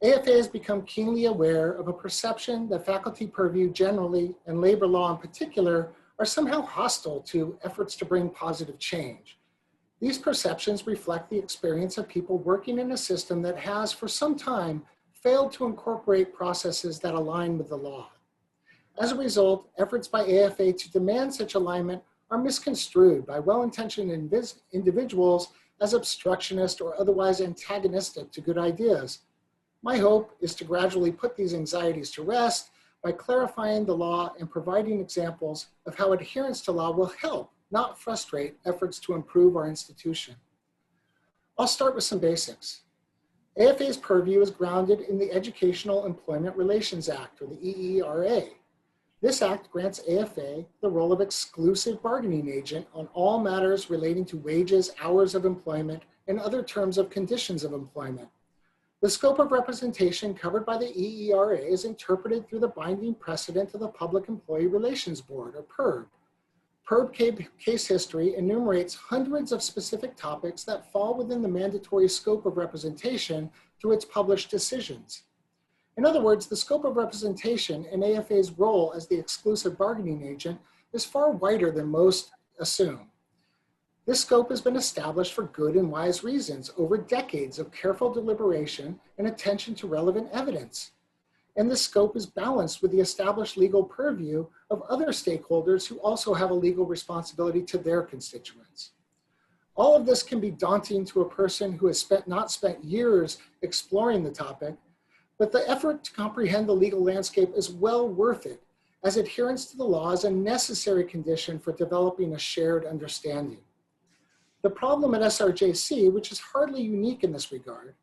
AFA has become keenly aware of a perception that faculty purview generally and labor law in particular are somehow hostile to efforts to bring positive change. These perceptions reflect the experience of people working in a system that has, for some time, failed to incorporate processes that align with the law. As a result, efforts by AFA to demand such alignment are misconstrued by well-intentioned individuals as obstructionist or otherwise antagonistic to good ideas. My hope is to gradually put these anxieties to rest by clarifying the law and providing examples of how adherence to law will help, not frustrate, efforts to improve our institution. I'll start with some basics. AFA's purview is grounded in the Educational Employment Relations Act, or the EERA. This act grants AFA the role of exclusive bargaining agent on all matters relating to wages, hours of employment, and other terms of conditions of employment. The scope of representation covered by the EERA is interpreted through the binding precedent of the Public Employee Relations Board, or PERB. PERB case history enumerates hundreds of specific topics that fall within the mandatory scope of representation through its published decisions. In other words, the scope of representation and AFA's role as the exclusive bargaining agent is far wider than most assume. This scope has been established for good and wise reasons over decades of careful deliberation and attention to relevant evidence. And this scope is balanced with the established legal purview of other stakeholders who also have a legal responsibility to their constituents. All of this can be daunting to a person who has not spent years exploring the topic, but the effort to comprehend the legal landscape is well worth it, as adherence to the law is a necessary condition for developing a shared understanding. The problem at SRJC, which is hardly unique in this regard,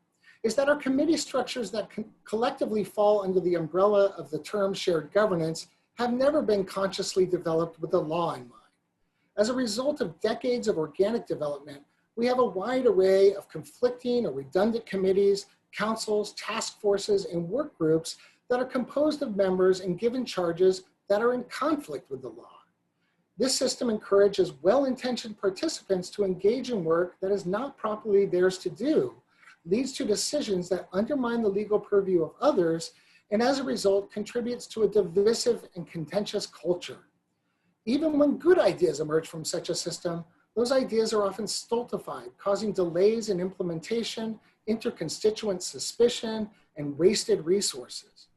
is that our committee structures that collectively fall under the umbrella of the term shared governance have never been consciously developed with the law in mind. As a result of decades of organic development, we have a wide array of conflicting or redundant committees, councils, task forces, and work groups that are composed of members and given charges that are in conflict with the law. This system encourages well-intentioned participants to engage in work that is not properly theirs to do, leads to decisions that undermine the legal purview of others, and as a result contributes to a divisive and contentious culture. Even when good ideas emerge from such a system, those ideas are often stultified, causing delays in implementation, interconstituent suspicion, and wasted resources.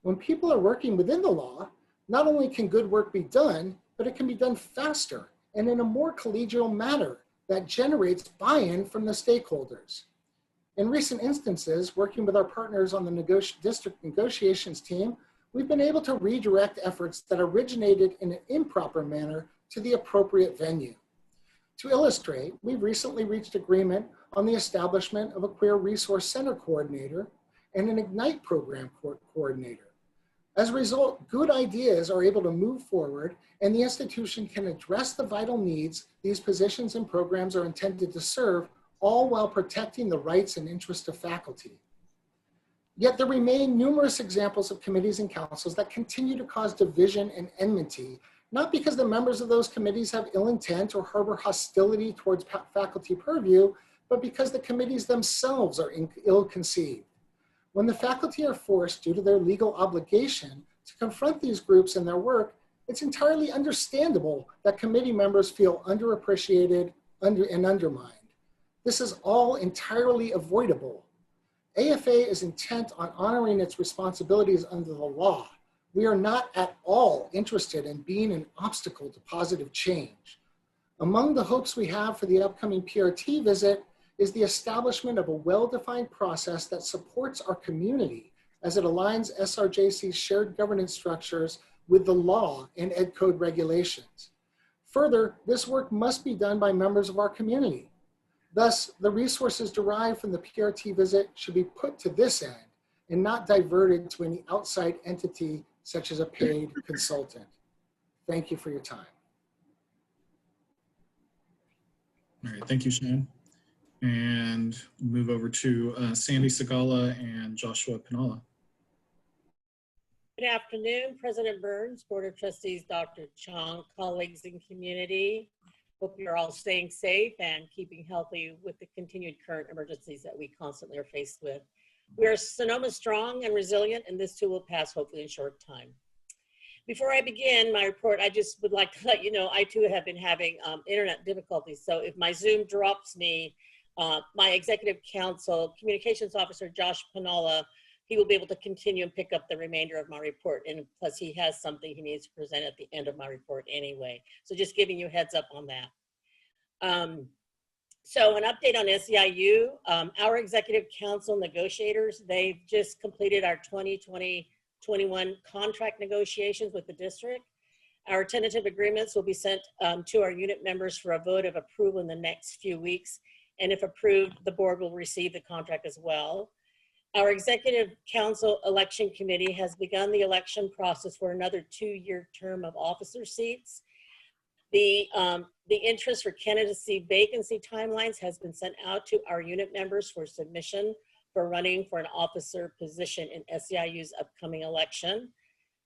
When people are working within the law, not only can good work be done, but it can be done faster and in a more collegial manner that generates buy-in from the stakeholders. In recent instances, working with our partners on the district negotiations team, we've been able to redirect efforts that originated in an improper manner to the appropriate venue. To illustrate, we've recently reached agreement on the establishment of a Queer Resource Center coordinator and an Ignite program coordinator. As a result, good ideas are able to move forward and the institution can address the vital needs these positions and programs are intended to serve, all while protecting the rights and interests of faculty. Yet there remain numerous examples of committees and councils that continue to cause division and enmity, not because the members of those committees have ill intent or harbor hostility towards faculty purview, but because the committees themselves are ill-conceived. When the faculty are forced, due to their legal obligation, to confront these groups in their work, it's entirely understandable that committee members feel underappreciated and undermined. This is all entirely avoidable. AFA is intent on honoring its responsibilities under the law. We are not at all interested in being an obstacle to positive change. Among the hopes we have for the upcoming PRT visit is the establishment of a well-defined process that supports our community as it aligns SRJC's shared governance structures with the law and Ed Code regulations. Further, this work must be done by members of our community. Thus, the resources derived from the PRT visit should be put to this end and not diverted to any outside entity such as a paid consultant. Thank you for your time. All right, thank you, Sean. And move over to Sandy Sagala and Joshua Pinala. Good afternoon, President Burns, Board of Trustees, Dr. Chong, colleagues and community. Hope you're all staying safe and keeping healthy with the continued current emergencies that we constantly are faced with. We are Sonoma strong and resilient, and this too will pass hopefully in short time. Before I begin my report, I just would like to let you know I too have been having internet difficulties. So if my Zoom drops me, my Executive Council Communications Officer, Josh Pinala, he will be able to continue and pick up the remainder of my report. And plus he has something he needs to present at the end of my report anyway. So just giving you a heads up on that. So an update on SEIU, our Executive Council negotiators, they've just completed our 2020-21 contract negotiations with the district. Our tentative agreements will be sent to our unit members for a vote of approval in the next few weeks. and if approved, the board will receive the contract as well. Our Executive Council Election Committee has begun the election process for another 2-year term of officer seats. The interest for candidacy vacancy timelines has been sent out to our unit members for submission for running for an officer position in SEIU's upcoming election.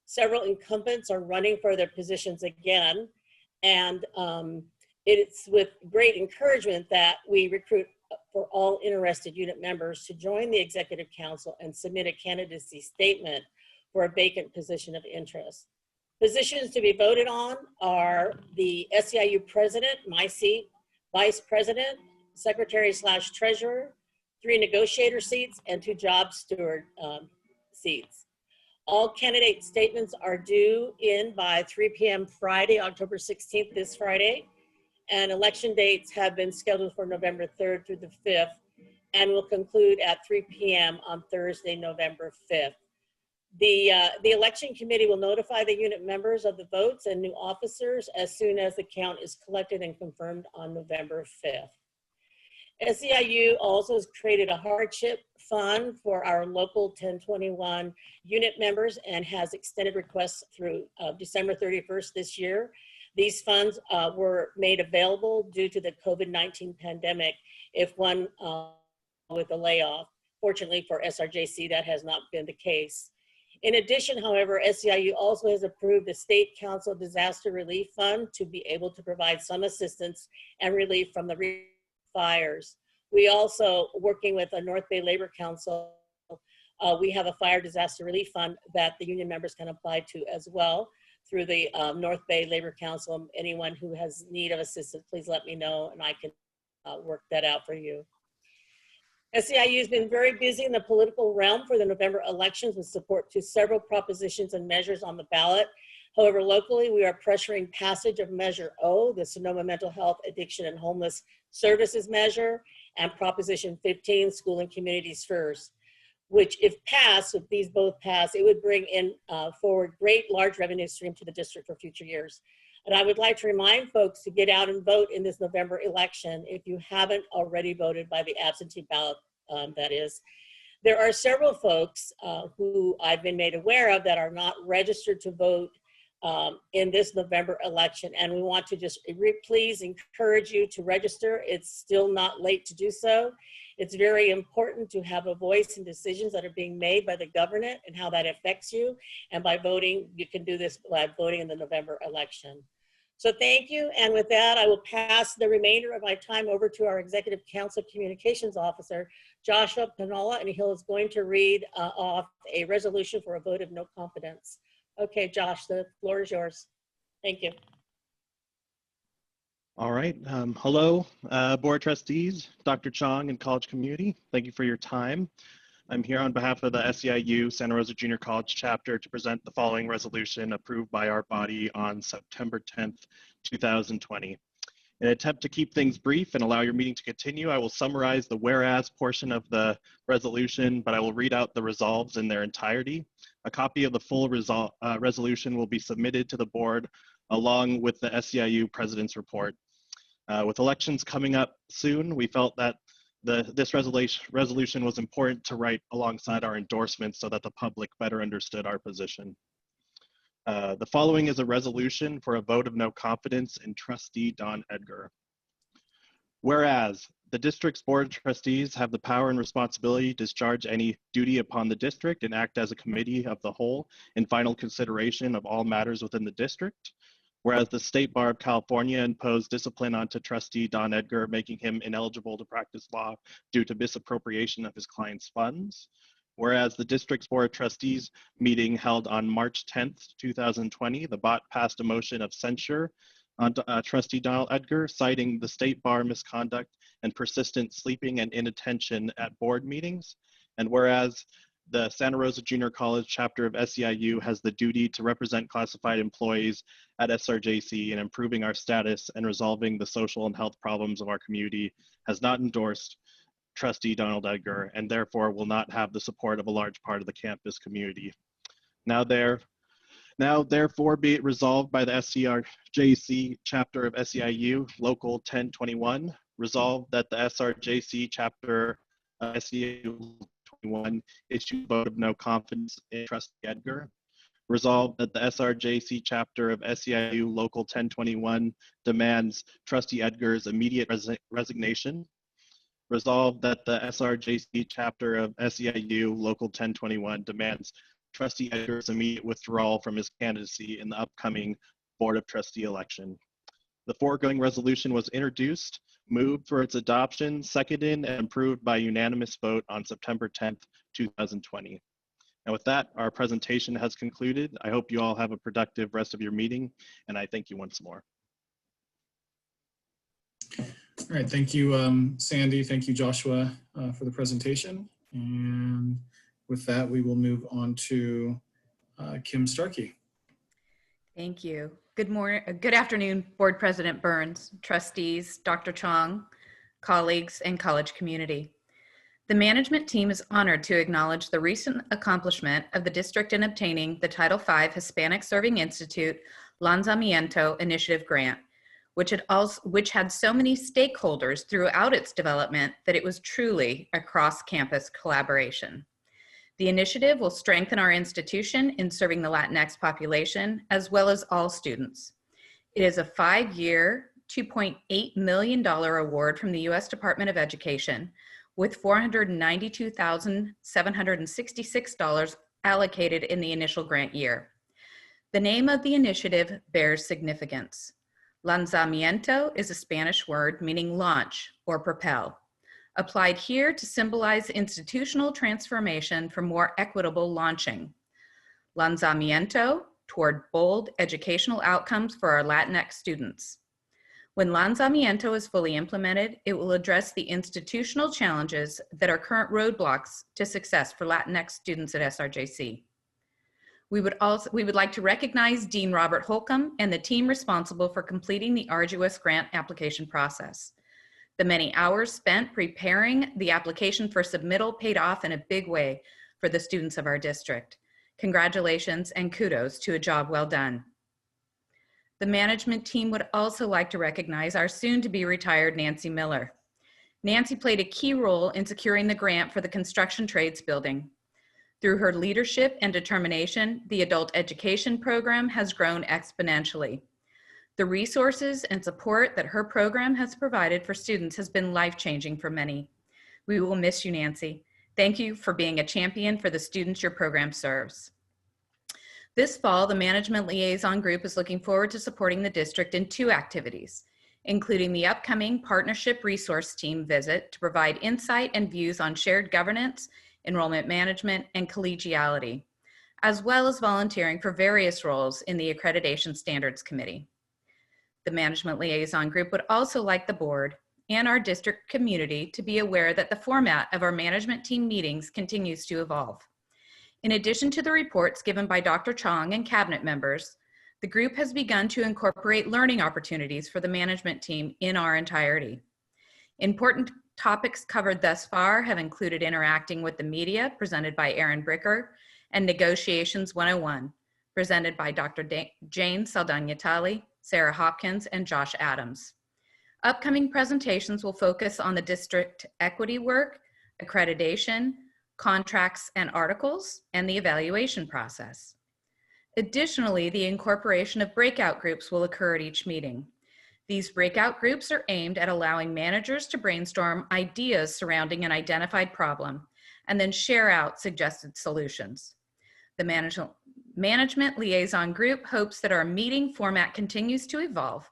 Several incumbents are running for their positions again, and it's with great encouragement that we recruit for all interested unit members to join the Executive Council and submit a candidacy statement for a vacant position of interest. Positions to be voted on are the SEIU President, my seat, Vice President, Secretary/Treasurer, 3 negotiator seats, and 2 job steward seats. All candidate statements are due in by 3 p.m. Friday, October 16th, this Friday, and election dates have been scheduled for November 3rd through the 5th and will conclude at 3 p.m. on Thursday, November 5th. The election committee will notify the unit members of the votes and new officers as soon as the count is collected and confirmed on November 5th. SEIU also has created a hardship fund for our local 1021 unit members and has extended requests through December 31st this year. These funds were made available due to the COVID-19 pandemic if one with a layoff. Fortunately for SRJC, that has not been the case. In addition, however, SEIU also has approved the State Council Disaster Relief Fund to be able to provide some assistance and relief from the fires. We also, working with the North Bay Labor Council, we have a fire disaster relief fund that the union members can apply to as well through the North Bay Labor Council. Anyone who has need of assistance, please let me know and I can work that out for you. SEIU has been very busy in the political realm for the November elections with support to several propositions and measures on the ballot. However, locally, we are pressuring passage of Measure O, the Sonoma Mental Health, Addiction, and Homeless Services Measure, and Proposition 15, School and Communities First, which if passed, if these both pass, it would bring in forward great large revenue stream to the district for future years. And I would like to remind folks to get out and vote in this November election if you haven't already voted by the absentee ballot, that is. There are several folks who I've been made aware of that are not registered to vote in this November election. And we want to just please encourage you to register. It's still not late to do so. It's very important to have a voice in decisions that are being made by the government and how that affects you. And by voting, you can do this by voting in the November election. So thank you. And with that, I will pass the remainder of my time over to our Executive Council Communications Officer, Joshua Panola, and he is going to read off a resolution for a vote of no confidence. Okay, Josh, the floor is yours. Thank you. All right. Hello, Board Trustees, Dr. Chong, and college community. Thank you for your time. I'm here on behalf of the SEIU Santa Rosa Junior College chapter to present the following resolution approved by our body on September 10th, 2020. In an attempt to keep things brief and allow your meeting to continue, I will summarize the whereas portion of the resolution, but I will read out the resolves in their entirety. A copy of the full resolution will be submitted to the board along with the SEIU President's Report. With elections coming up soon, we felt that this resolution was important to write alongside our endorsements so that the public better understood our position. The following is a resolution for a vote of no confidence in Trustee Don Edgar. Whereas the district's board of trustees have the power and responsibility to discharge any duty upon the district and act as a committee of the whole in final consideration of all matters within the district. Whereas the State Bar of California imposed discipline onto Trustee Don Edgar, making him ineligible to practice law due to misappropriation of his client's funds. Whereas the district's Board of Trustees meeting held on March 10th, 2020, the BOT passed a motion of censure on Trustee Donald Edgar, citing the State Bar misconduct and persistent sleeping and inattention at board meetings. And whereas the Santa Rosa Junior College chapter of SEIU has the duty to represent classified employees at SRJC in improving our status and resolving the social and health problems of our community, has not endorsed Trustee Donald Edgar and therefore will not have the support of a large part of the campus community. Now therefore be it resolved by the SRJC chapter of SEIU, Local 1021, Resolved that the SRJC chapter SEIU 21 issue a vote of no confidence in Trustee Edgar. Resolved that the SRJC chapter of SEIU Local 1021 demands Trustee Edgar's immediate resignation. Resolved that the SRJC chapter of SEIU Local 1021 demands Trustee Edgar's immediate withdrawal from his candidacy in the upcoming Board of Trustee election. The foregoing resolution was introduced, moved for its adoption, seconded, and approved by unanimous vote on September 10th, 2020. And with that, our presentation has concluded. I hope you all have a productive rest of your meeting, and I thank you once more. All right, thank you, Sandy. Thank you, Joshua, for the presentation. And with that, we will move on to Kim Starkey. Thank you. Good afternoon, Board President Burns, trustees, Dr. Chong, colleagues, and college community. The management team is honored to acknowledge the recent accomplishment of the district in obtaining the Title V Hispanic Serving Institute Lanzamiento Initiative Grant, which had so many stakeholders throughout its development that it was truly a cross-campus collaboration. The initiative will strengthen our institution in serving the Latinx population as well as all students. It is a 5-year, $2.8 million award from the U.S. Department of Education with $492,766 allocated in the initial grant year. The name of the initiative bears significance. Lanzamiento is a Spanish word meaning launch or propel, applied here to symbolize institutional transformation for more equitable launching. Lanzamiento toward bold educational outcomes for our Latinx students. When Lanzamiento is fully implemented, it will address the institutional challenges that are current roadblocks to success for Latinx students at SRJC. We would like to recognize Dean Robert Holcomb and the team responsible for completing the arduous grant application process. The many hours spent preparing the application for submittal paid off in a big way for the students of our district. Congratulations and kudos to a job well done. The management team would also like to recognize our soon-to-be retired Nancy Miller. Nancy played a key role in securing the grant for the construction trades building. Through her leadership and determination, the adult education program has grown exponentially. The resources and support that her program has provided for students has been life-changing for many. We will miss you, Nancy. Thank you for being a champion for the students your program serves. This fall, the Management Liaison Group is looking forward to supporting the district in 2 activities, including the upcoming Partnership Resource Team visit to provide insight and views on shared governance, enrollment management, and collegiality, as well as volunteering for various roles in the Accreditation Standards Committee. The Management Liaison Group would also like the board and our district community to be aware that the format of our management team meetings continues to evolve. In addition to the reports given by Dr. Chong and cabinet members, the group has begun to incorporate learning opportunities for the management team in our entirety. Important topics covered thus far have included interacting with the media, presented by Aaron Bricker, and Negotiations 101, presented by Dr. Jane Saldana-Talley, Sarah Hopkins, and Josh Adams. Upcoming presentations will focus on the district equity work, accreditation, contracts and articles, and the evaluation process. Additionally, the incorporation of breakout groups will occur at each meeting. These breakout groups are aimed at allowing managers to brainstorm ideas surrounding an identified problem and then share out suggested solutions. The Management Liaison Group hopes that our meeting format continues to evolve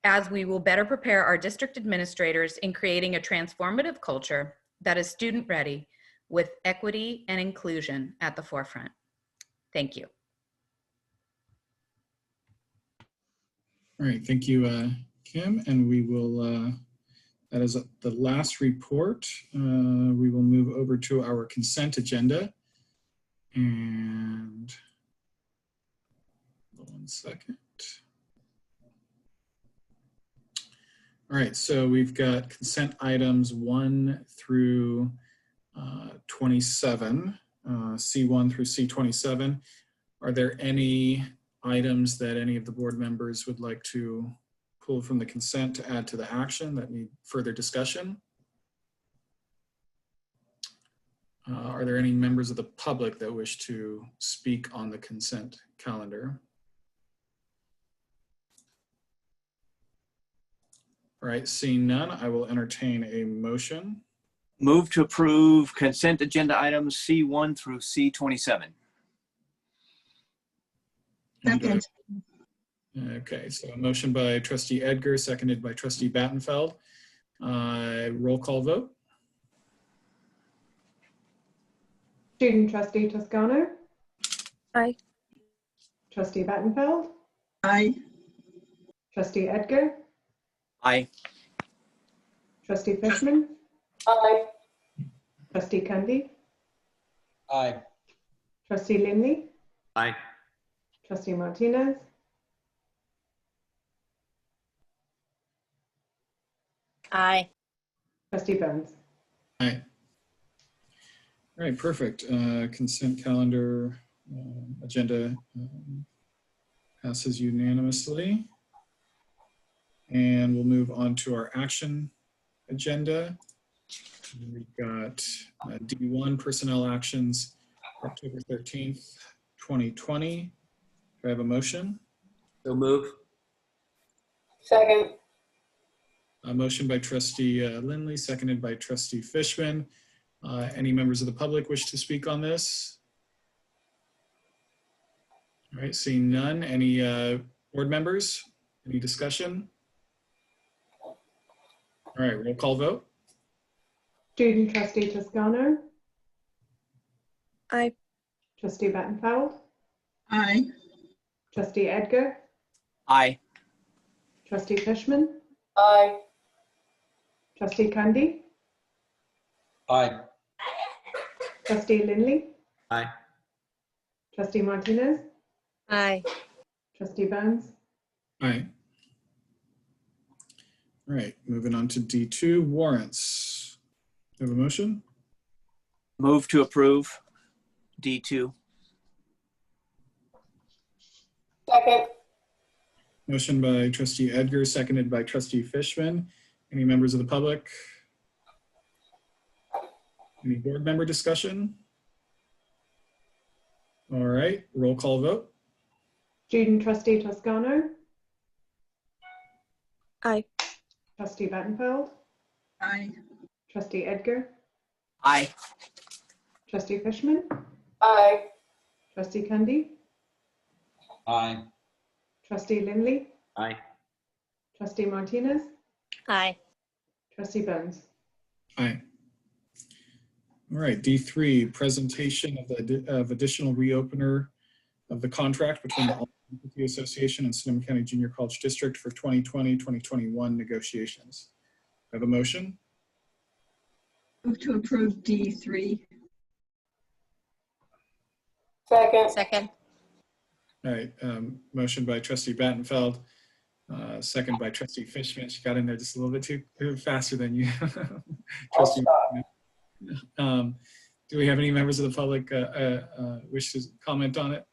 as we will better prepare our district administrators in creating a transformative culture that is student ready with equity and inclusion at the forefront. Thank you. All right, thank you, Kim. And we will, that is the last report. We will move over to our consent agenda. And 1 second. All right, so we've got consent items 1 through 27, C1 through C27. Are there any items that any of the board members would like to pulled from the consent to add to the action that need further discussion? Are there any members of the public that wish to speak on the consent calendar? All right, seeing none, I will entertain a motion. Move to approve consent agenda items C1 through C27. Second. Okay, so a motion by trustee Edgar, seconded by trustee Battenfeld. Roll call vote. Student trustee Toscano. Aye. Trustee Battenfeld. Aye. Trustee Edgar. Aye. Trustee Fishman. Aye. Trustee Cundy. Aye. Trustee Lindley. Aye. Trustee Martinez. Aye. Trustee Burns. Aye. All right, perfect. Consent calendar agenda passes unanimously. And we'll move on to our action agenda. We've got D1 personnel actions, October 13th, 2020. Do I have a motion? So move. Second. A motion by trustee Lindley, seconded by trustee Fishman. Any members of the public wish to speak on this? All right, seeing none. Any board members? Any discussion? All right, roll call vote. Student trustee Toscano. Aye. Trustee Battenfeld. Aye. Trustee Edgar. Aye. Trustee Fishman. Aye. Trustee Cundy. Aye. Trustee Lindley. Aye. Trustee Martinez. Aye. Trustee Burns. Aye. All right, moving on to D2, warrants. Do you have a motion? Move to approve D2. Second. Motion by trustee Edgar, seconded by trustee Fishman. Any members of the public? Any board member discussion? All right, roll call vote. Student trustee Toscano. Aye. Trustee Battenfeld. Aye. Trustee Edgar. Aye. Trustee Fishman. Aye. Trustee Cundy. Aye. Trustee Lindley. Aye. Trustee Martinez. Aye. Trustee Burns. Aye. All right, D3, presentation of additional reopener of the contract between the Faculty Association and Sonoma County Junior College District for 2020-2021 negotiations. I have a motion. Move to approve D3. Second. Second. All right, motion by trustee Battenfeld, second by trustee Fishman. She got in there just a little bit too faster than you. Trustee. Do we have any members of the public wish to comment on it?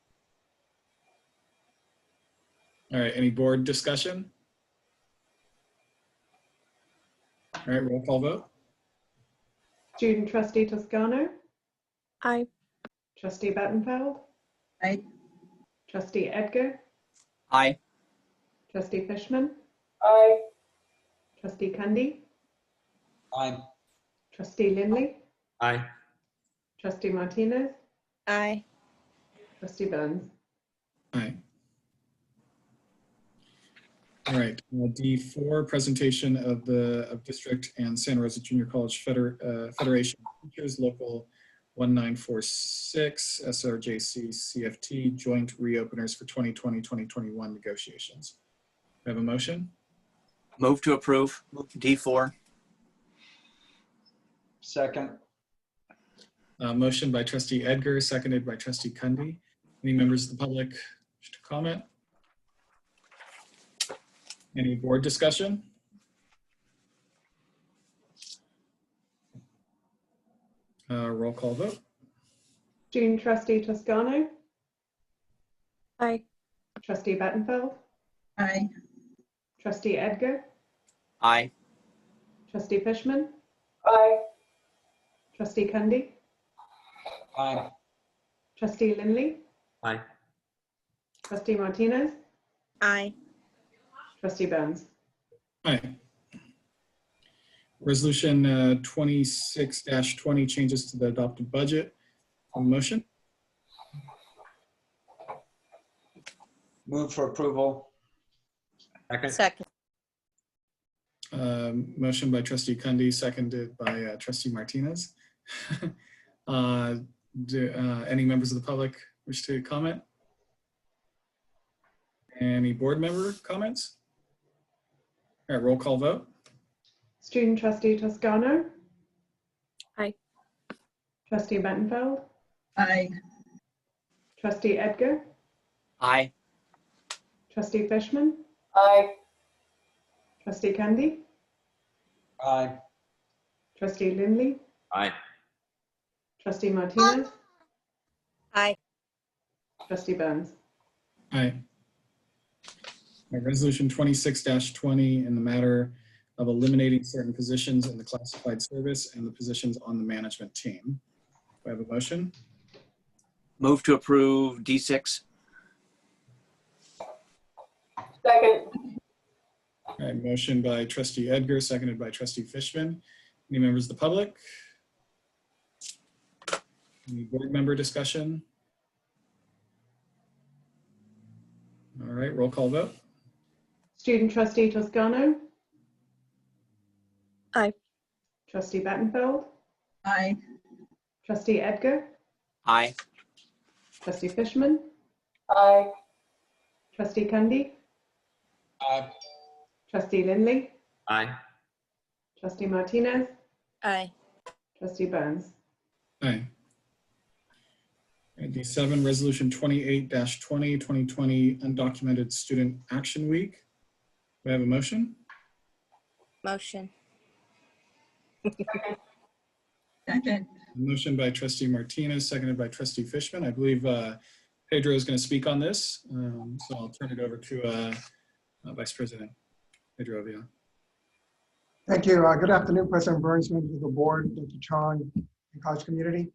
All right, any board discussion? All right, roll call vote. Student trustee Toscano. Aye. Trustee Battenfeld. Aye. Trustee Edgar. Aye. Trustee Fishman. Aye. Trustee Cundy. Aye. Trustee Lindley. Aye. Trustee Martinez. Aye. Trustee Burns. Aye. All right, D4, presentation of district and Santa Rosa Junior College Federation Teachers Local 1946 SRJC CFT joint reopeners for 2020-2021 negotiations. Do I have a motion? Move to approve D4. Second. Motion by trustee Edgar, seconded by trustee Cundy. Any members of the public wish to comment? Any board discussion? Roll call vote. Student trustee Toscano. Aye. Trustee Battenfeld. Aye. Trustee Edgar, Aye. Trustee Fishman, Aye. Trustee Kundy, Aye. Trustee Lindley, Aye. Trustee Martinez, Aye. Trustee Burns. Aye. Resolution 26-20 changes to the adopted budget. On the motion? Move for approval. Second. Motion by Trustee Kundy, seconded by Trustee Martinez. Any members of the public wish to comment? Any board member comments? All right, roll call vote. Student Trustee Toscano, Aye. Trustee Bentenfeld, Aye. Trustee Edgar, Aye. Trustee Fishman, Aye. Trustee Kundy, Aye. Trustee Lindley, Aye. Trustee Martinez, Aye. Trustee Burns. Aye. All right, resolution 26-20 in the matter of eliminating certain positions in the classified service and the positions on the management team. Do I have a motion? Move to approve D6. Second. All right, motion by Trustee Edgar, seconded by Trustee Fishman. Any members of the public? Any board member discussion? All right, roll call vote. Student Trustee Toscano, Aye. Trustee Bentenfeld, Aye. Trustee Edgar, Aye. Trustee Fishman, Aye. Trustee Kundy, Aye. Trustee Lindley, Aye. Trustee Martinez, Aye. Trustee Burns. Aye. And D7, resolution 28-20, 2020 undocumented student action week. Do I have a motion? Motion. Second. Motion by Trustee Martinez, seconded by Trustee Fishman. I believe Pedro is going to speak on this, so I'll turn it over to Vice President Pedro Avila. Thank you. Good afternoon, President Burns, members of the board, Dr. Chong, and college community.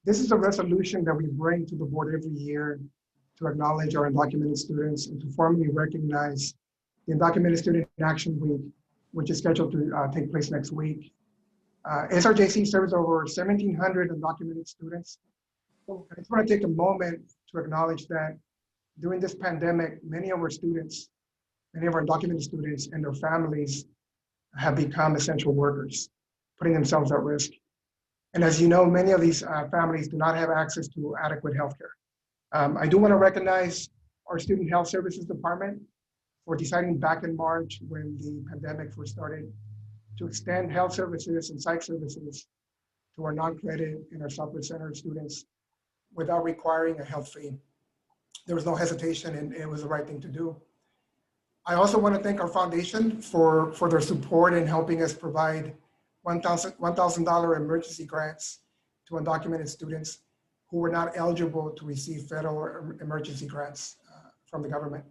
This is a resolution that we bring to the board every year to acknowledge our undocumented students and to formally recognize the Undocumented Student Action Week, which is scheduled to take place next week. SRJC serves over 1,700 undocumented students. I just want to take a moment to acknowledge that during this pandemic, many of our students, many of our undocumented students and their families have become essential workers, putting themselves at risk. And as you know, many of these families do not have access to adequate healthcare. I do want to recognize our Student Health Services Department for deciding back in March, when the pandemic first started, to extend health services and psych services to our non-credit and our Southwest Center students without requiring a health fee. There was no hesitation, and it was the right thing to do. I also want to thank our foundation for their support in helping us provide $1,000 emergency grants to undocumented students who were not eligible to receive federal emergency grants from the government.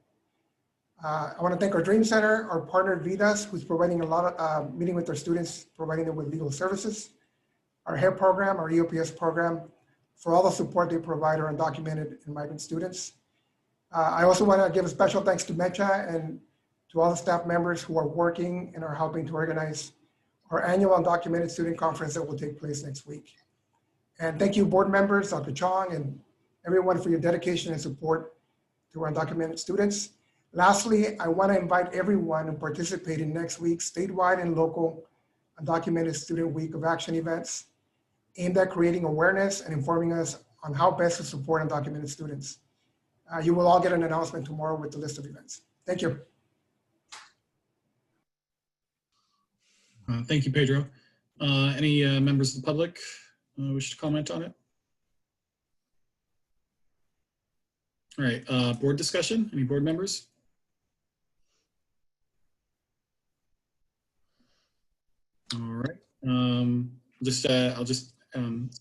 I want to thank our Dream Center, our partner Vidas, who's providing a lot of meeting with their students, providing them with legal services, our HAIR program, our EOPS program, for all the support they provide our undocumented and migrant students. I also want to give a special thanks to Mecha and to all the staff members who are working and are helping to organize our annual undocumented student conference that will take place next week. And thank you, board members, Dr. Chong, and everyone for your dedication and support to our undocumented students. Lastly, I want to invite everyone to participate in next week's statewide and local Undocumented Student Week of Action events aimed at creating awareness and informing us on how best to support undocumented students. You will all get an announcement tomorrow with the list of events. Thank you. Thank you, Pedro. Any members of the public wish to comment on it? All right, board discussion. Any board members? All right. I'll just say,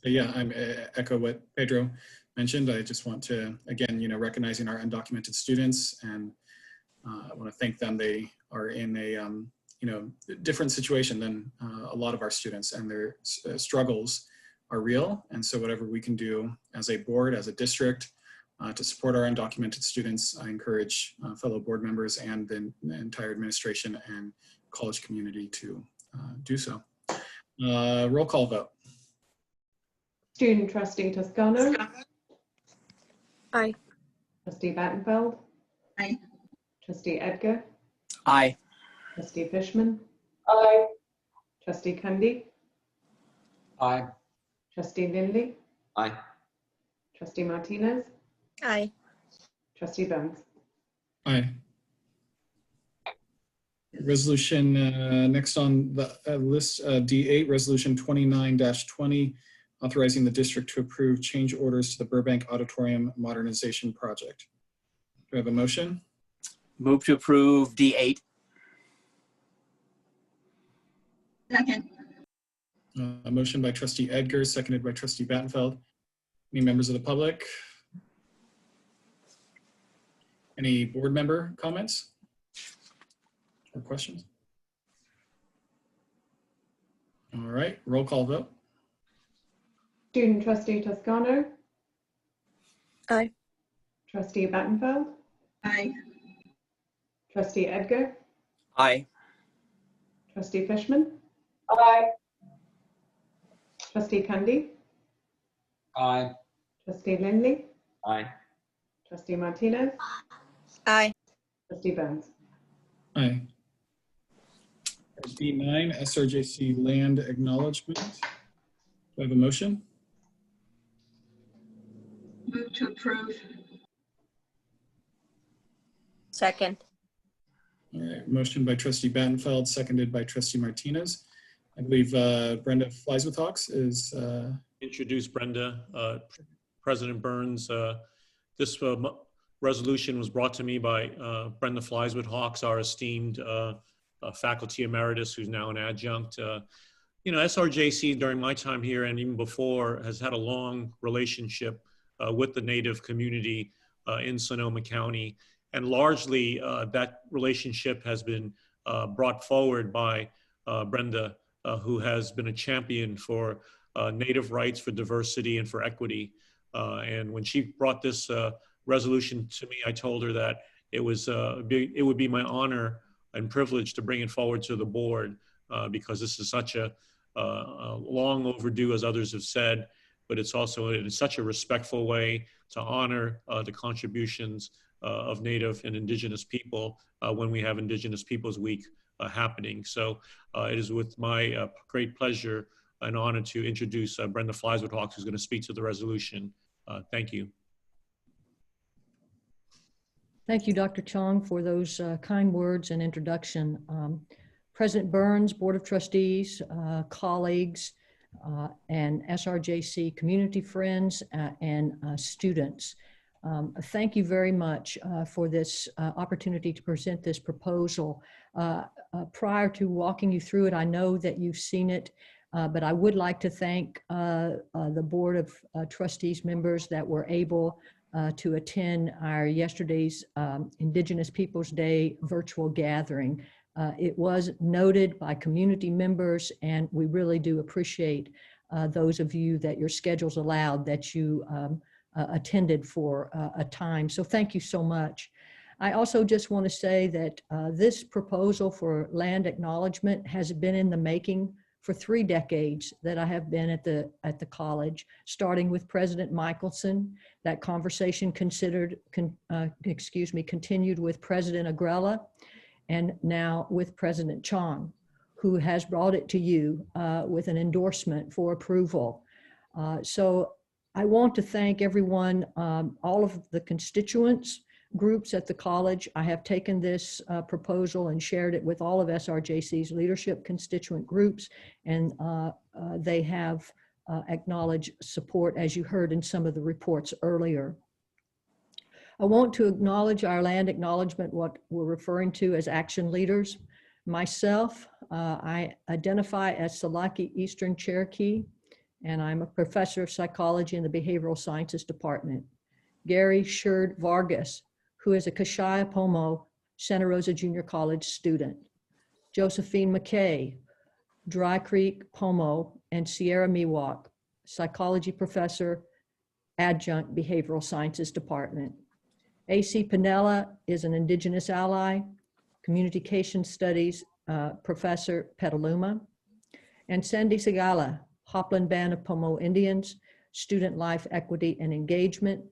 yeah, I'm echo what Pedro mentioned. I just want to, again, recognizing our undocumented students and I want to thank them. They are in a different situation than a lot of our students, and their struggles are real. And so whatever we can do as a board, as a district, to support our undocumented students, I encourage fellow board members and the entire administration and college community to do so. Roll call vote. Student trustee Toscano. Aye. Trustee Battenfeld. Aye. Trustee Edgar. Aye. Trustee Fishman. Aye. Trustee Cundy. Aye. Trustee Lindley. Aye. Trustee Martinez. Aye. Trustee Burns. Aye. Resolution next on the list, D8, Resolution 29-20, authorizing the district to approve change orders to the Burbank Auditorium Modernization Project. Do I have a motion? Move to approve D8. Second. A motion by Trustee Edgar, seconded by Trustee Battenfeld. Any members of the public? Any board member comments or questions? All right, roll call vote. Student trustee Toscano. Aye. Trustee Battenfeld. Aye. Trustee Edgar. Aye. Trustee Fishman. Aye. Trustee Cundy. Aye. Trustee Lindley. Aye. Trustee Martinez. Aye. Trustee Burns. Aye. D9, SRJC land acknowledgement. Do I have a motion? Move to approve. Second. All right, motion by Trustee Battenfeld, seconded by Trustee Martinez. I believe Brenda Flies with Hawks is. Introduce Brenda. President Burns, this resolution was brought to me by Brenda Flies with Hawks, our esteemed faculty emeritus, who's now an adjunct. SRJC during my time here and even before has had a long relationship with the Native community in Sonoma County. And largely that relationship has been brought forward by Brenda, who has been a champion for Native rights, for diversity, and for equity. And when she brought this resolution to me, I told her that it would be my honor and privilege to bring it forward to the board because this is such a long overdue, as others have said, but it's also in such a respectful way to honor the contributions of Native and Indigenous people when we have Indigenous Peoples Week happening. So it is with my great pleasure and honor to introduce Brenda Flies with Hawks, who's going to speak to the resolution. Thank you. Thank you, Dr. Chong, for those kind words and introduction. President Burns, Board of Trustees, colleagues, and SRJC community friends and students. Thank you very much for this opportunity to present this proposal. Prior to walking you through it, I know that you've seen it, but I would like to thank the Board of Trustees members that were able to attend our yesterday's Indigenous Peoples Day virtual gathering. It was noted by community members, and we really do appreciate those of you that your schedules allowed that you attended for a time. So thank you so much. I also just want to say that this proposal for land acknowledgement has been in the making for 3 decades that I have been at the college, starting with President Michelson. That conversation continued with President Agrella, and now with President Chong, who has brought it to you with an endorsement for approval. So I want to thank everyone, all of the constituents groups at the college. I have taken this proposal and shared it with all of SRJC's leadership constituent groups, and they have acknowledged support, as you heard in some of the reports earlier. I want to acknowledge our land acknowledgement, what we're referring to as action leaders. Myself, I identify as Salaki Eastern Cherokee, and I'm a professor of psychology in the Behavioral Sciences Department. Gary Sherd Vargas, who is a Kashaya Pomo Santa Rosa Junior College student. Josephine McKay, Dry Creek, Pomo, and Sierra Miwok, psychology professor, adjunct behavioral sciences department. AC Pinella is an Indigenous ally, communication studies professor, Petaluma. And Sandy Segala, Hopland Band of Pomo Indians, student life equity and engagement.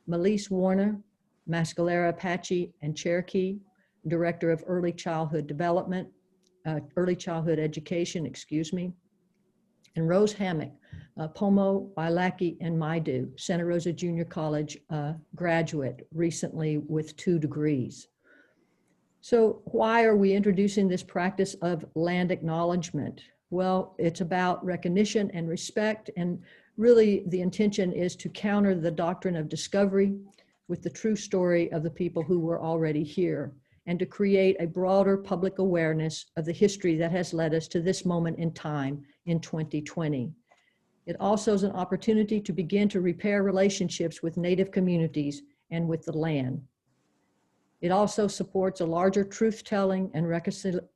Melise Warner, Mescalero Apache and Cherokee, director of early childhood development, early childhood education, excuse me. And Rose Hammock, Pomo, Wailaki, and Maidu, Santa Rosa Junior College graduate, recently with 2 degrees. So why are we introducing this practice of land acknowledgement? Well, it's about recognition and respect, and really the intention is to counter the doctrine of discovery with the true story of the people who were already here, and to create a broader public awareness of the history that has led us to this moment in time in 2020. It also is an opportunity to begin to repair relationships with Native communities and with the land. It also supports a larger truth-telling and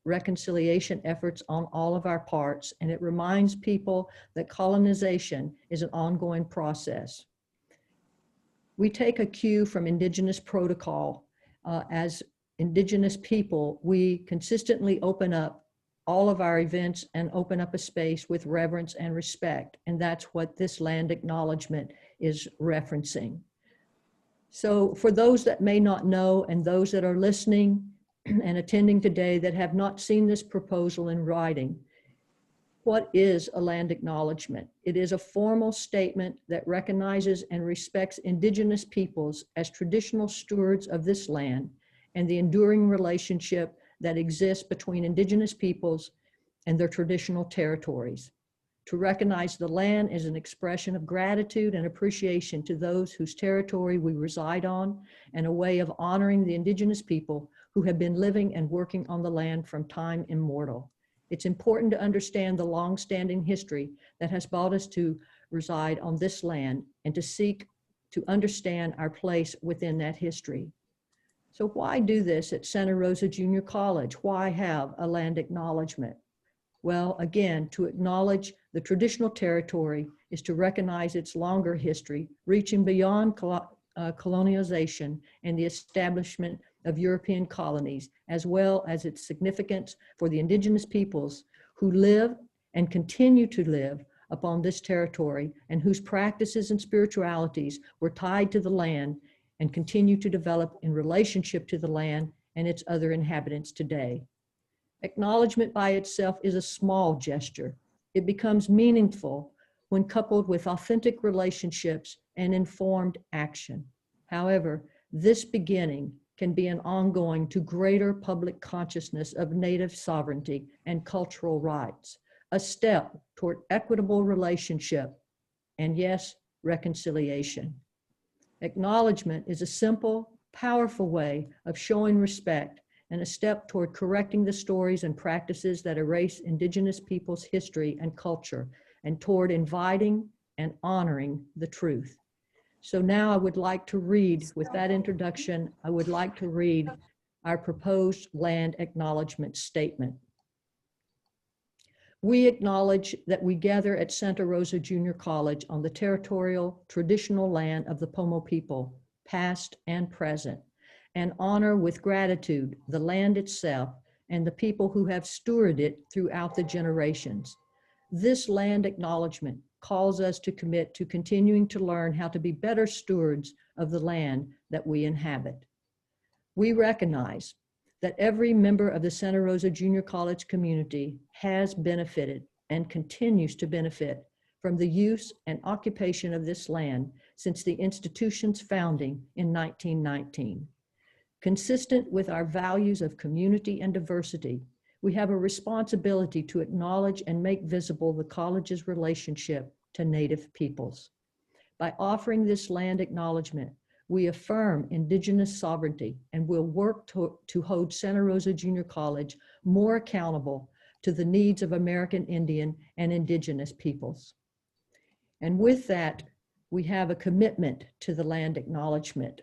reconciliation efforts on all of our parts, and it reminds people that colonization is an ongoing process. We take a cue from Indigenous protocol. As Indigenous people, we consistently open up all of our events and open up a space with reverence and respect, and that's what this land acknowledgement is referencing. So for those that may not know and those that are listening and attending today that have not seen this proposal in writing, what is a land acknowledgement? It is a formal statement that recognizes and respects Indigenous peoples as traditional stewards of this land and the enduring relationship that exists between Indigenous peoples and their traditional territories. To recognize the land is an expression of gratitude and appreciation to those whose territory we reside on, and a way of honoring the Indigenous people who have been living and working on the land from time immemorial. It's important to understand the long-standing history that has brought us to reside on this land and to seek to understand our place within that history. So why do this at Santa Rosa Junior College? Why have a land acknowledgement? Well, again, to acknowledge the traditional territory is to recognize its longer history, reaching beyond colonization and the establishment of European colonies, as well as its significance for the Indigenous peoples who live and continue to live upon this territory and whose practices and spiritualities were tied to the land and continue to develop in relationship to the land and its other inhabitants today. Acknowledgement by itself is a small gesture. It becomes meaningful when coupled with authentic relationships and informed action. However, this beginning can be an ongoing to greater public consciousness of Native sovereignty and cultural rights, a step toward equitable relationship, and yes, reconciliation. Acknowledgement is a simple, powerful way of showing respect and a step toward correcting the stories and practices that erase Indigenous peoples' history and culture, and toward inviting and honoring the truth. So now I would like to read, with that introduction, I would like to read our proposed land acknowledgement statement. We acknowledge that we gather at Santa Rosa Junior College on the territorial, traditional land of the Pomo people, past and present, and honor with gratitude the land itself and the people who have stewarded it throughout the generations. This land acknowledgement calls us to commit to continuing to learn how to be better stewards of the land that we inhabit. We recognize that every member of the Santa Rosa Junior College community has benefited and continues to benefit from the use and occupation of this land since the institution's founding in 1919. Consistent with our values of community and diversity, we have a responsibility to acknowledge and make visible the college's relationship to Native peoples. By offering this land acknowledgement, we affirm Indigenous sovereignty and will work to hold Santa Rosa Junior College more accountable to the needs of American Indian and Indigenous peoples. And with that, we have a commitment to the land acknowledgement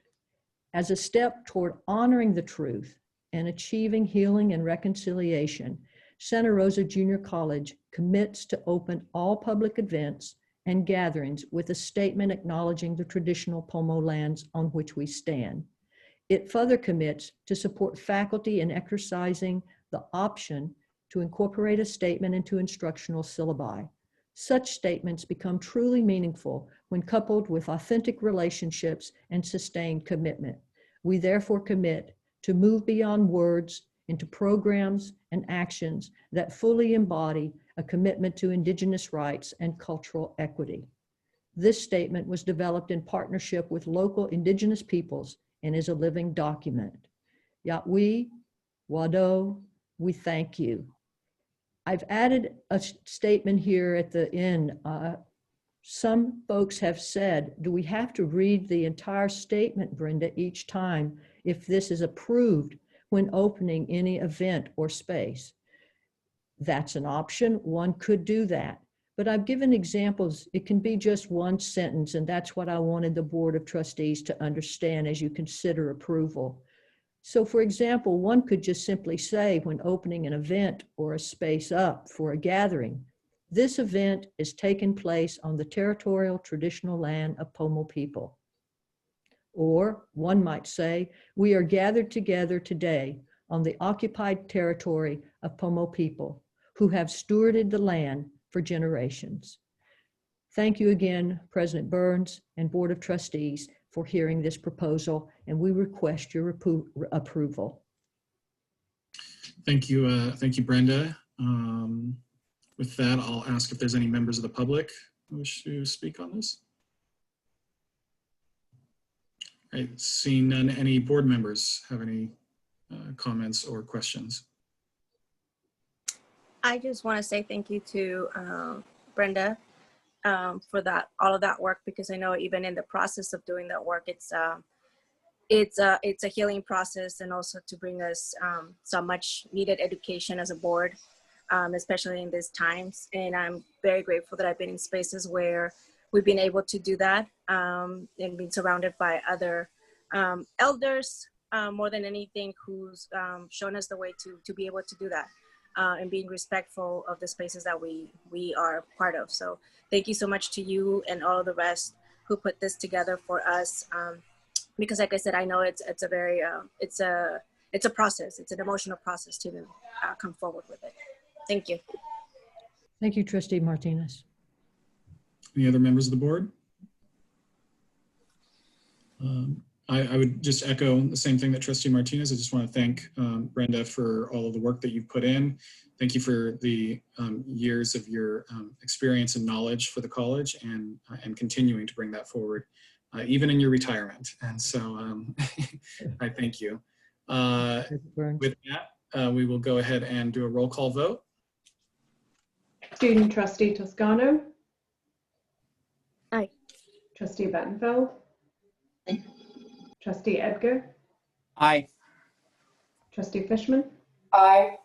as a step toward honoring the truth and achieving healing and reconciliation, Santa Rosa Junior College commits to open all public events and gatherings with a statement acknowledging the traditional Pomo lands on which we stand. It further commits to support faculty in exercising the option to incorporate a statement into instructional syllabi. Such statements become truly meaningful when coupled with authentic relationships and sustained commitment. We therefore commit to move beyond words into programs and actions that fully embody a commitment to Indigenous rights and cultural equity. This statement was developed in partnership with local Indigenous peoples and is a living document. Yatwi, Wado, we thank you. I've added a statement here at the end. Some folks have said, do we have to read the entire statement, Brenda, each time if this is approved when opening any event or space? That's an option. One could do that. But I've given examples. It can be just one sentence, and that's what I wanted the Board of Trustees to understand as you consider approval. So for example, one could just simply say when opening an event or a space up for a gathering, this event is taking place on the territorial traditional land of Pomo people. Or one might say, we are gathered together today on the occupied territory of Pomo people who have stewarded the land for generations. Thank you again, President Burns and Board of Trustees, for hearing this proposal, and we request your approval. Thank you, Brenda. With that, I'll ask if there's any members of the public who wish to speak on this. All right, seeing none, any board members have any comments or questions? I just want to say thank you to Brenda for all of that work, because I know even in the process of doing that work, it's a healing process, and also to bring us some much needed education as a board, especially in these times. And I'm very grateful that I've been in spaces where we've been able to do that, and being surrounded by other elders, more than anything, who's shown us the way to be able to do that. And being respectful of the spaces that we are part of. So thank you so much to you and all of the rest who put this together for us. Because like I said, I know it's a very, it's a process. It's an emotional process to come forward with it. Thank you. Thank you, Trustee Martinez. Any other members of the board? I would just echo the same thing that Trustee Martinez. I just want to thank Brenda for all of the work that you've put in. Thank you for the years of your experience and knowledge for the college, and continuing to bring that forward, even in your retirement. And so I thank you. With that, we will go ahead and do a roll call vote. Student Trustee Toscano. Aye. Trustee Bettenfeld. Aye. Trustee Edgar. Aye. Trustee Fishman. Aye.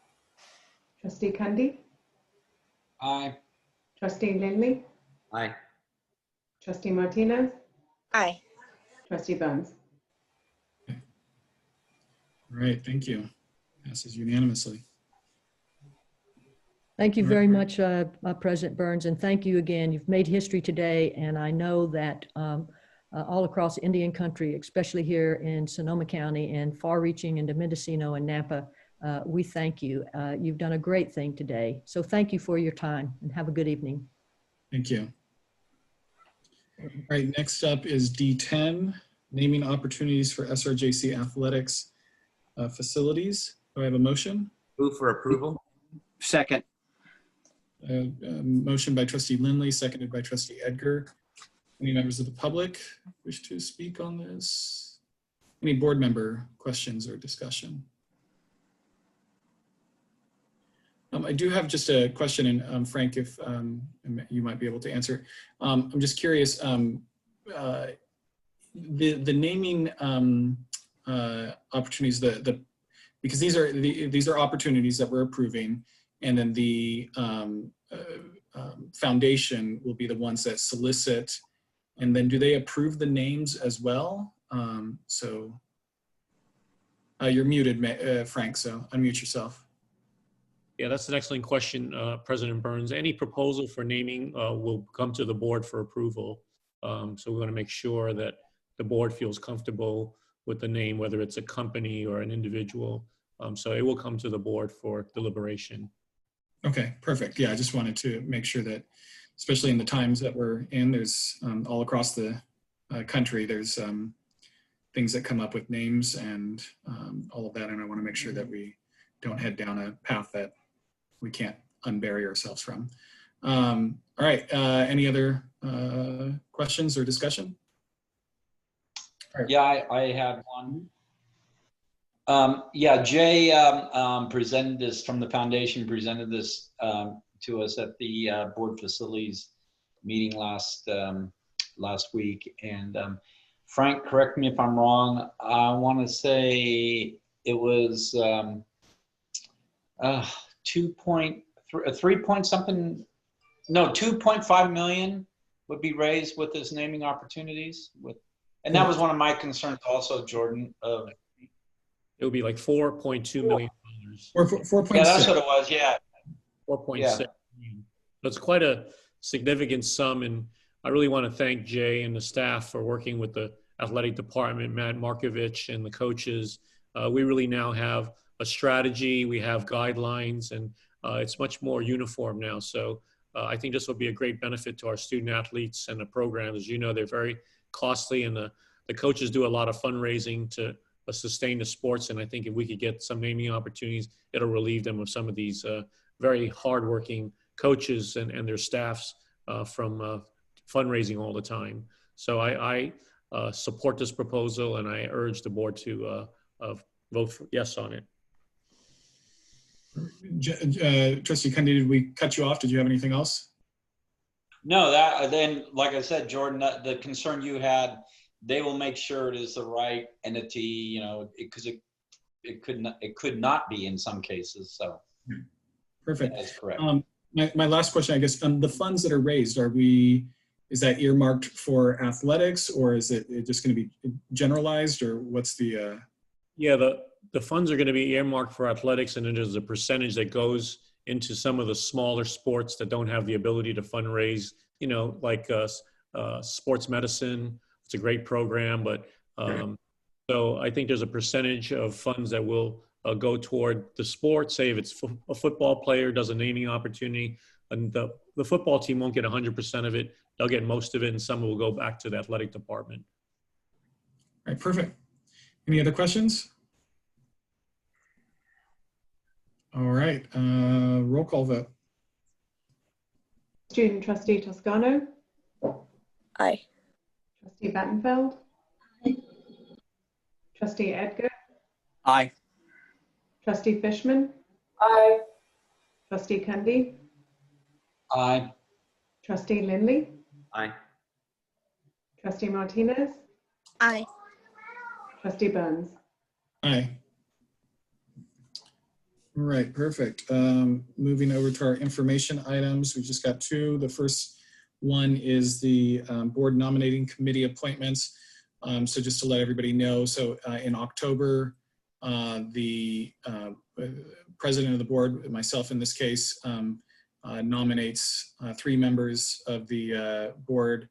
Trustee Cundy. Aye. Trustee Lindley. Aye. Trustee Martinez. Aye. Trustee Burns. All right, thank you. Passes unanimously. Thank you very much, President Burns, and thank you again. You've made history today, and I know that all across Indian country, especially here in Sonoma County and far-reaching into Mendocino and Napa, we thank you. You've done a great thing today. So thank you for your time, and have a good evening. Thank you. All right, next up is D10, naming opportunities for SRJC athletics facilities. Do I have a motion? Move for approval. Second. Motion by Trustee Lindley, seconded by Trustee Edgar. Any members of the public wish to speak on this? Any board member questions or discussion? I do have just a question, and Frank, if you might be able to answer. I'm just curious, the naming opportunities, because these are opportunities that we're approving, and then the foundation will be the ones that solicit, and then do they approve the names as well? So You're muted, Frank, so unmute yourself. Yeah, that's an excellent question, President Burns. Any proposal for naming will come to the board for approval. So we're going to make sure that the board feels comfortable with the name, whether it's a company or an individual. So it will come to the board for deliberation. Okay, perfect. Yeah, I just wanted to make sure that, especially in the times that we're in, there's all across the country, there's things that come up with names and all of that. And I want to make sure that we don't head down a path that we can't unbury ourselves from. All right, any other questions or discussion? Right. Yeah, I had one. Yeah, Jay presented this from the foundation, presented this to us at the board facilities meeting last week. And Frank, correct me if I'm wrong, I want to say it was 2.5 million would be raised with this naming opportunities. And that was one of my concerns also, Jordan. It would be like $4.2 million. 4.6. Yeah, that's what it was. Yeah. 4.6. Yeah. So it's quite a significant sum, and I really want to thank Jay and the staff for working with the athletic department, Matt Markovich, and the coaches. We really now have a strategy. We have guidelines, and it's much more uniform now. So I think this will be a great benefit to our student athletes and the programs. As you know, they're very costly, and the coaches do a lot of fundraising to sustain the sports. And I think if we could get some naming opportunities, it'll relieve them of some of these very hardworking coaches and their staffs from fundraising all the time. So I support this proposal, and I urge the board to vote for yes on it. Trustee Cundy, did we cut you off? Did you have anything else? No, then, like I said, Jordan, the concern you had, they will make sure it is the right entity, you know, because it could not be in some cases. So perfect. That's correct. My last question, I guess, the funds that are raised, is that earmarked for athletics, or is it just going to be generalized, or what's the? Yeah, the funds are going to be earmarked for athletics, and then there's a percentage that goes into some of the smaller sports that don't have the ability to fundraise, you know, like sports medicine. It's a great program, but so I think there's a percentage of funds that will go toward the sport. Say if it's a football player does a naming opportunity, and the football team won't get 100% of it. They'll get most of it, and some will go back to the athletic department. All right, perfect. Any other questions? All right, roll call vote. Student Trustee Toscano. Aye. Trustee Battenfeld. Aye. Trustee Edgar. Aye. Trustee Fishman. Aye. Trustee Cundy. Aye. Trustee Lindley. Aye. Trustee Martinez. Aye. Trustee Burns. Aye. All right, perfect. Moving over to our information items, we just got two. The first one is the board nominating committee appointments. So just to let everybody know, so in October, the president of the board, myself in this case, nominates 3 members of the board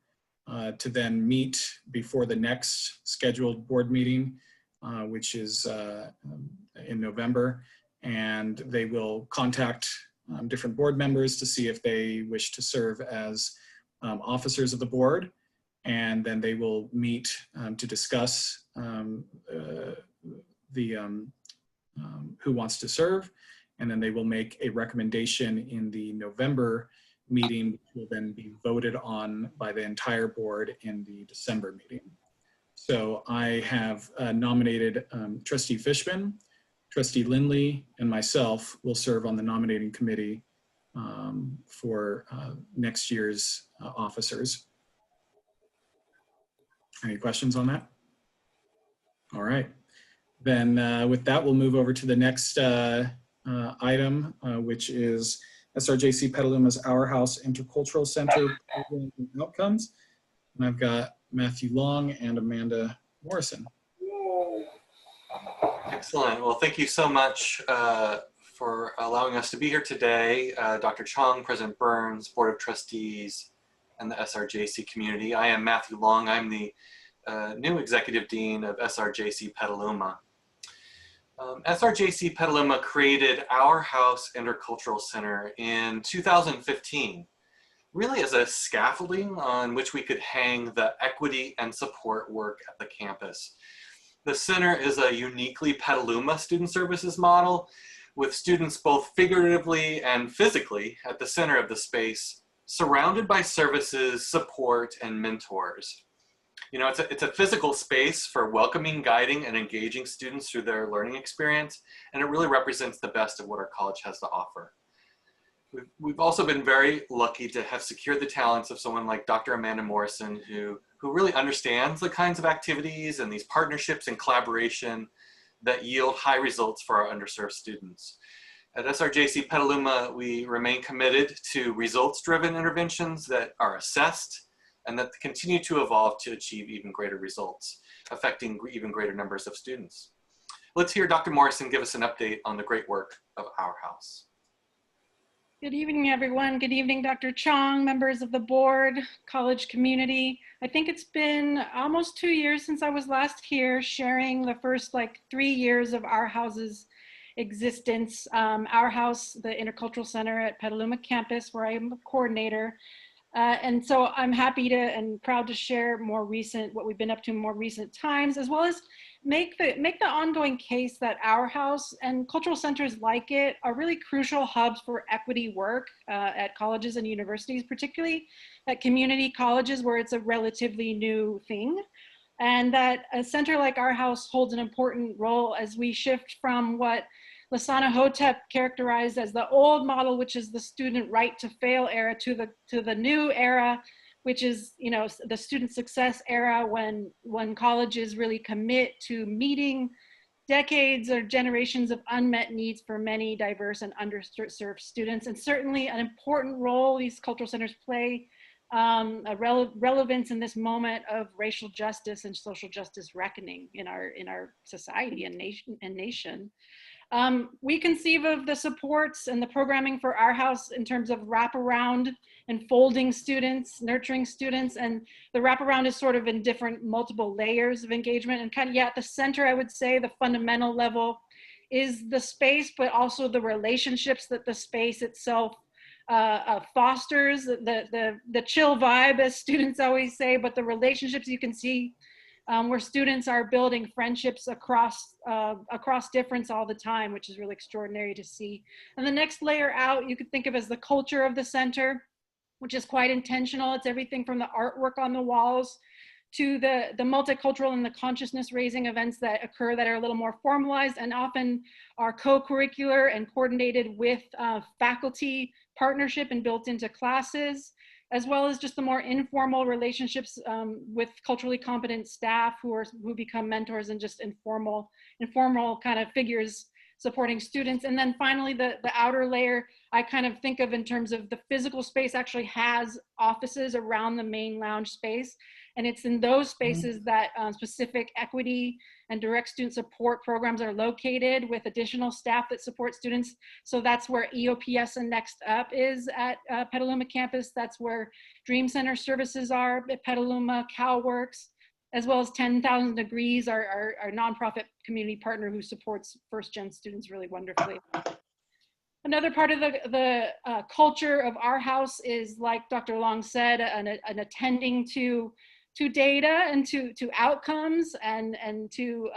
to then meet before the next scheduled board meeting, which is in November. And they will contact different board members to see if they wish to serve as officers of the board. And then they will meet to discuss who wants to serve. And then they will make a recommendation in the November meeting, which will then be voted on by the entire board in the December meeting. So I have nominated Trustee Fishman, Trustee Lindley, and myself will serve on the nominating committee for next year's officers. Any questions on that? All right. Then with that, we'll move over to the next item, which is SRJC Petaluma's Our House Intercultural Center Programs and Outcomes. And I've got Matthew Long and Amanda Morrison. Excellent. Well, thank you so much for allowing us to be here today. Dr. Chong, President Burns, Board of Trustees, and the SRJC community. I am Matthew Long. I'm the new Executive Dean of SRJC Petaluma. SRJC Petaluma created Our House Intercultural Center in 2015, really as a scaffolding on which we could hang the equity and support work at the campus. The center is a uniquely Petaluma student services model with students both figuratively and physically at the center of the space, surrounded by services, support, and mentors. You know, it's a physical space for welcoming, guiding, and engaging students through their learning experience, and it really represents the best of what our college has to offer. We've also been very lucky to have secured the talents of someone like Dr. Amanda Morrison, who really understands the kinds of activities and these partnerships and collaboration that yield high results for our underserved students. At SRJC Petaluma, we remain committed to results-driven interventions that are assessed and that continue to evolve to achieve even greater results, affecting even greater numbers of students. Let's hear Dr. Morrison give us an update on the great work of Our House. Good evening, everyone. Good evening, Dr. Chong, members of the board, college community. I think it's been almost 2 years since I was last here sharing the first 3 years of Our House's existence. Our House, the Intercultural Center at Petaluma campus, where I am a coordinator. And so I'm happy to and proud to share what we've been up to in more recent times, as well as make the ongoing case that Our House and cultural centers like it are really crucial hubs for equity work at colleges and universities, particularly at community colleges where it's a relatively new thing. And that a center like Our House holds an important role as we shift from what Lasana Hotep characterized as the old model, which is the student right to fail era, to the new era, which is, you know, the student success era, when colleges really commit to meeting decades or generations of unmet needs for many diverse and underserved students. And certainly an important role these cultural centers play, a relevance in this moment of racial justice and social justice reckoning in our society and nation. We conceive of the supports and the programming for Our House in terms of wraparound and folding students, nurturing students, and the wraparound is sort of in different multiple layers of engagement, and kind of, yeah, at the center, I would say the fundamental level is the space, but also the relationships that the space itself fosters, the chill vibe, as students always say, but the relationships you can see where students are building friendships across difference all the time, which is really extraordinary to see. And the next layer out, you could think of as the culture of the center, which is quite intentional. It's everything from the artwork on the walls to the multicultural and the consciousness raising events that occur that are a little more formalized and often are co-curricular and coordinated with faculty partnership and built into classes, as well as just the more informal relationships with culturally competent staff who become mentors and just informal kind of figures supporting students. And then finally, the outer layer, I kind of think of in terms of the physical space actually has offices around the main lounge space. And it's in those spaces that specific equity and direct student support programs are located with additional staff that support students. So that's where EOPS and Next Up is at Petaluma campus. That's where Dream Center services are at Petaluma, CalWorks, as well as 10,000 Degrees, our nonprofit community partner who supports first-gen students really wonderfully. Another part of the culture of Our House is, like Dr. Long said, an attending to data and to outcomes and to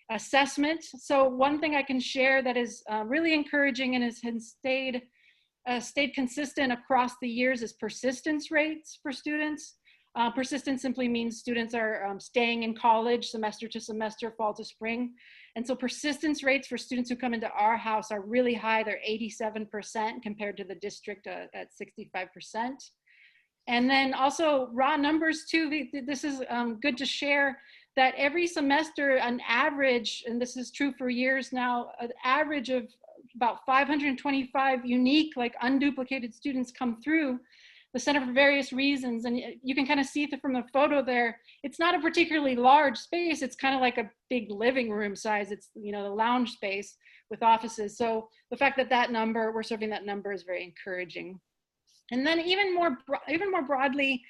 assessment. So one thing I can share that is really encouraging and has stayed consistent across the years is persistence rates for students. Persistence simply means students are staying in college semester to semester, fall to spring. And so persistence rates for students who come into Our House are really high. They're 87% compared to the district at 65%. And then also raw numbers too. This is good to share that every semester, an average, and this is true for years now, an average of about 525 unique, like unduplicated students come through the center for various reasons. And you can kind of see from the photo there, it's not a particularly large space. It's kind of like a big living room size. It's, you know, the lounge space with offices. So the fact that we're serving that number is very encouraging. And then even more broadly,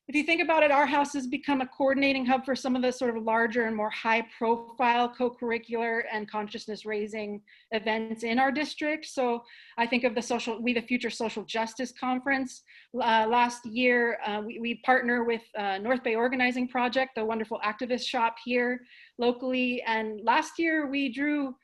if you think about it, our house has become a coordinating hub for some of the sort of larger and more high profile co-curricular and consciousness raising events in our district. So I think of the We the Future Social Justice Conference. Last year, we partner with North Bay Organizing Project, the wonderful activist shop here locally. And last year we drew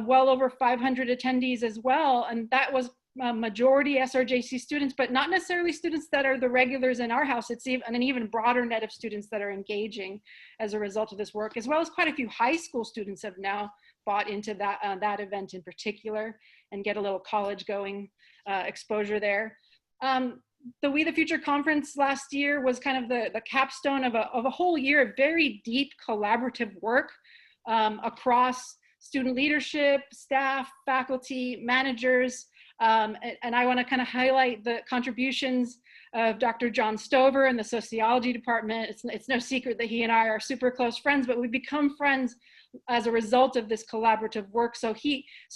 well over 500 attendees as well. And that was majority SRJC students, but not necessarily students that are the regulars in our house. It's an even broader net of students that are engaging as a result of this work, as well as quite a few high school students have now bought into that event in particular and get a little college going exposure there. The We the Future conference last year was kind of the capstone of a whole year of very deep collaborative work across student leadership, staff, faculty, managers. And I want to kind of highlight the contributions of Dr. John Stover in the sociology department. It's no secret that he and I are super close friends, but we've become friends as a result of this collaborative work. So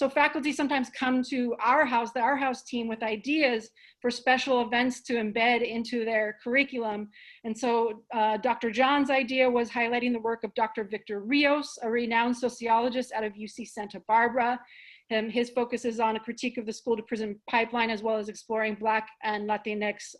faculty sometimes come to our house team with ideas for special events to embed into their curriculum. And so Dr. John's idea was highlighting the work of Dr. Victor Rios, a renowned sociologist out of UC Santa Barbara. His focus is on a critique of the school to prison pipeline, as well as exploring Black and Latinx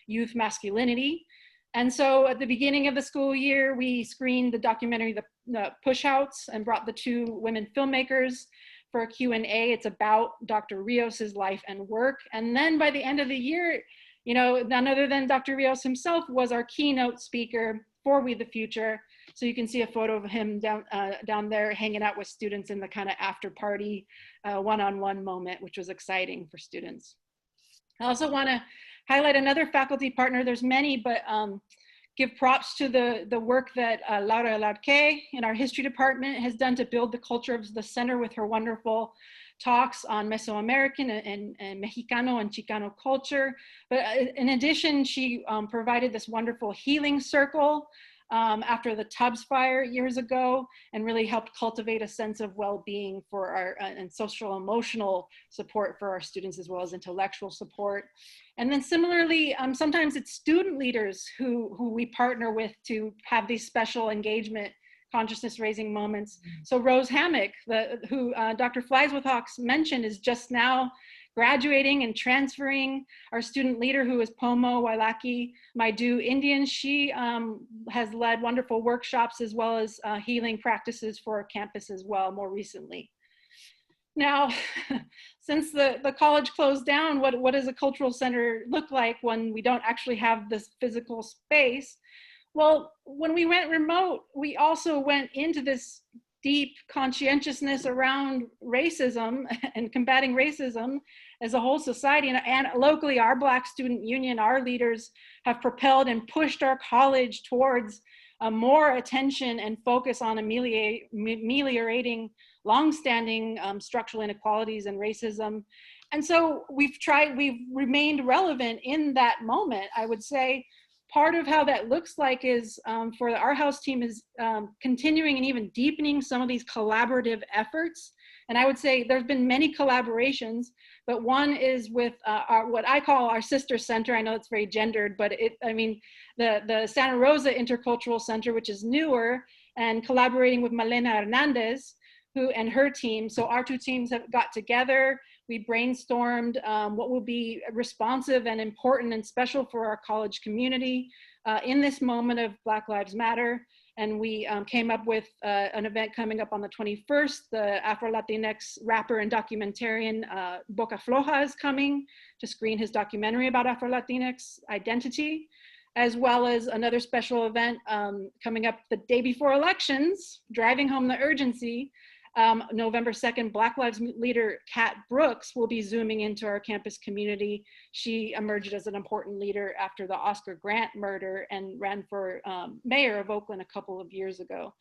youth masculinity. And so at the beginning of the school year, we screened the documentary, The Pushouts, and brought the 2 women filmmakers for a Q&A. It's about Dr. Rios's life and work. And then by the end of the year, you know, none other than Dr. Rios himself was our keynote speaker for We the Future. So you can see a photo of him down there hanging out with students in the kind of after party one-on-one moment, which was exciting for students. I also want to highlight another faculty partner. There's many, but give props to the work that Laura Larque in our history department has done to build the culture of the center with her wonderful talks on Mesoamerican and Mexicano and Chicano culture. But in addition, she provided this wonderful healing circle after the Tubbs fire years ago, and really helped cultivate a sense of well-being for our and social emotional support for our students, as well as intellectual support. And then similarly, sometimes it's student leaders who we partner with to have these special engagement consciousness raising moments. So Rose Hammock, who Dr. Flies-with-Hawks mentioned, is just now graduating and transferring. Our student leader, who is Pomo Wailaki Maidu Indian, she has led wonderful workshops as well as healing practices for our campus as well more recently. Now, since the college closed down, what does a cultural center look like when we don't actually have this physical space? Well, when we went remote, we also went into this deep conscientiousness around racism and combating racism as a whole society. And locally, our Black Student Union, our leaders have propelled and pushed our college towards more attention and focus on ameliorating longstanding structural inequalities and racism. And so we've remained relevant in that moment. I would say part of how that looks like is for our house team is continuing and even deepening some of these collaborative efforts. And I would say there's been many collaborations, but one is with what I call our sister center. I know it's very gendered, but the Santa Rosa Intercultural Center, which is newer, and collaborating with Malena Hernandez, who and her team. So our 2 teams have got together. We brainstormed what will be responsive and important and special for our college community in this moment of Black Lives Matter. And we came up with an event coming up on the 21st. The Afro-Latinx rapper and documentarian Boca Floja is coming to screen his documentary about Afro-Latinx identity, as well as another special event coming up the day before elections, driving home the urgency. November 2nd, Black Lives leader Kat Brooks will be zooming into our campus community. She emerged as an important leader after the Oscar Grant murder and ran for mayor of Oakland a couple of years ago.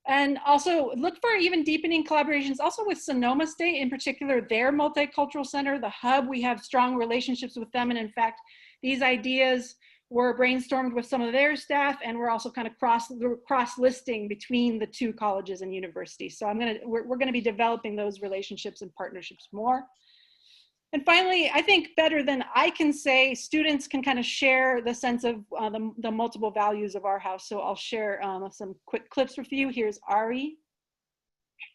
And also look for even deepening collaborations also with Sonoma State, in particular, their multicultural center, the Hub. We have strong relationships with them. And in fact, these ideas were brainstormed with some of their staff, and we're also kind of cross-listing between the two colleges and universities. So we're gonna be developing those relationships and partnerships more. And finally, I think better than I can say, students can kind of share the sense of the multiple values of our house. So I'll share some quick clips with you. Here's Ari.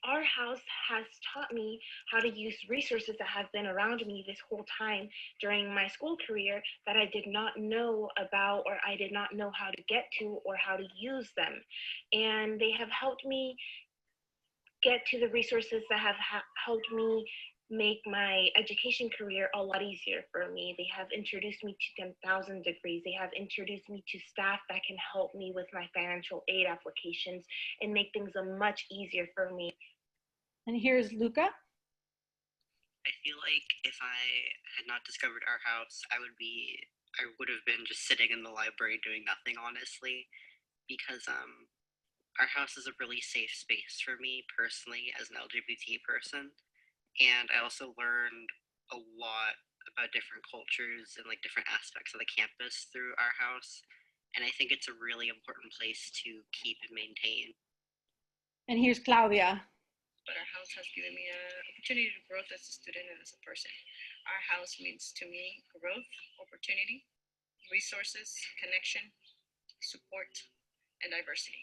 Our house has taught me how to use resources that have been around me this whole time during my school career that I did not know about, or I did not know how to get to or how to use them. And they have helped me get to the resources that have helped me make my education career a lot easier for me. They have introduced me to 10,000 degrees. They have introduced me to staff that can help me with my financial aid applications and make things much easier for me. And here's Luca. I feel like if I had not discovered our house, I would have been just sitting in the library doing nothing, honestly, because our house is a really safe space for me personally as an LGBT person. And I also learned a lot about different cultures and like different aspects of the campus through our house. And I think it's a really important place to keep and maintain. And here's Claudia. But our house has given me an opportunity to grow as a student and as a person. Our house means to me growth, opportunity, resources, connection, support, and diversity.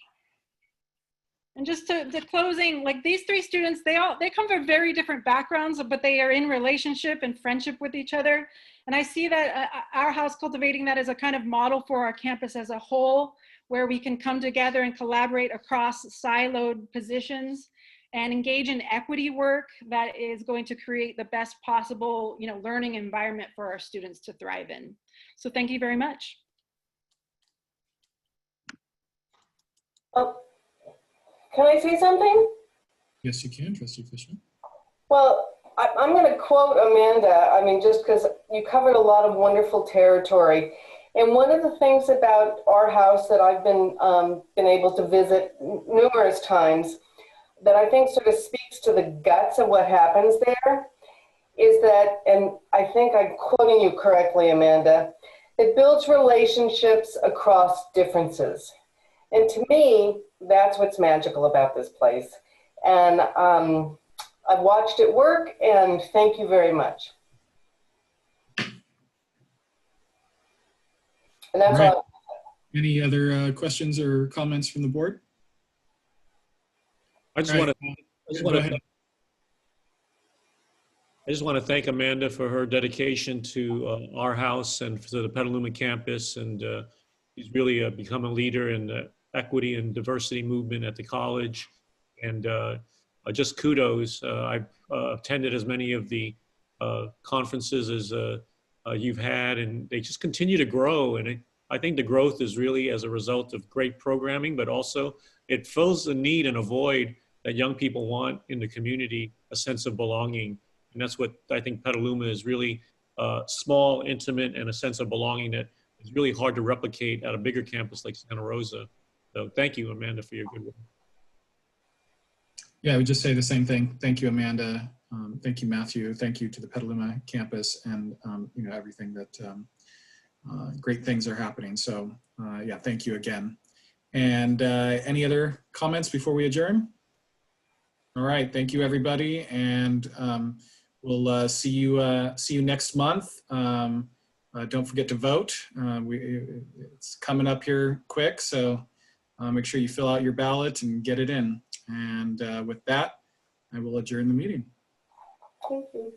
And just to closing, like these three students, they come from very different backgrounds, but they are in relationship and friendship with each other. And I see that our house cultivating that as a kind of model for our campus as a whole, where we can come together and collaborate across siloed positions and engage in equity work that is going to create the best possible, learning environment for our students to thrive in. So thank you very much. Can I say something? Yes, you can, Trustee Fisher. Well, I'm going to quote Amanda, just because you covered a lot of wonderful territory. And one of the things about our house that I've been able to visit numerous times that I think sort of speaks to the guts of what happens there is that, and I think I'm quoting you correctly, Amanda, it builds relationships across differences. And to me, that's what's magical about this place. And I've watched it work, and thank you very much. And that's all. Any other questions or comments from the board? I just want to thank Amanda for her dedication to our house and to the Petaluma campus, and she's really become a leader in the equity and diversity movement at the college. And just kudos. I've attended as many of the conferences as you've had, and they just continue to grow. And I think the growth is really as a result of great programming, but also it fills the need and a void that young people want in the community, a sense of belonging. And that's what I think Petaluma is really small, intimate, and a sense of belonging that is really hard to replicate at a bigger campus like Santa Rosa. So thank you, Amanda, for your good work. Yeah, I would just say the same thing. Thank you, Amanda. Thank you, Matthew. Thank you to the Petaluma campus, and everything that great things are happening. So yeah, thank you again. And any other comments before we adjourn? All right, thank you, everybody, and we'll see you next month. Don't forget to vote. It's coming up here quick, so make sure you fill out your ballot and get it in. And with that, I will adjourn the meeting. Thank you.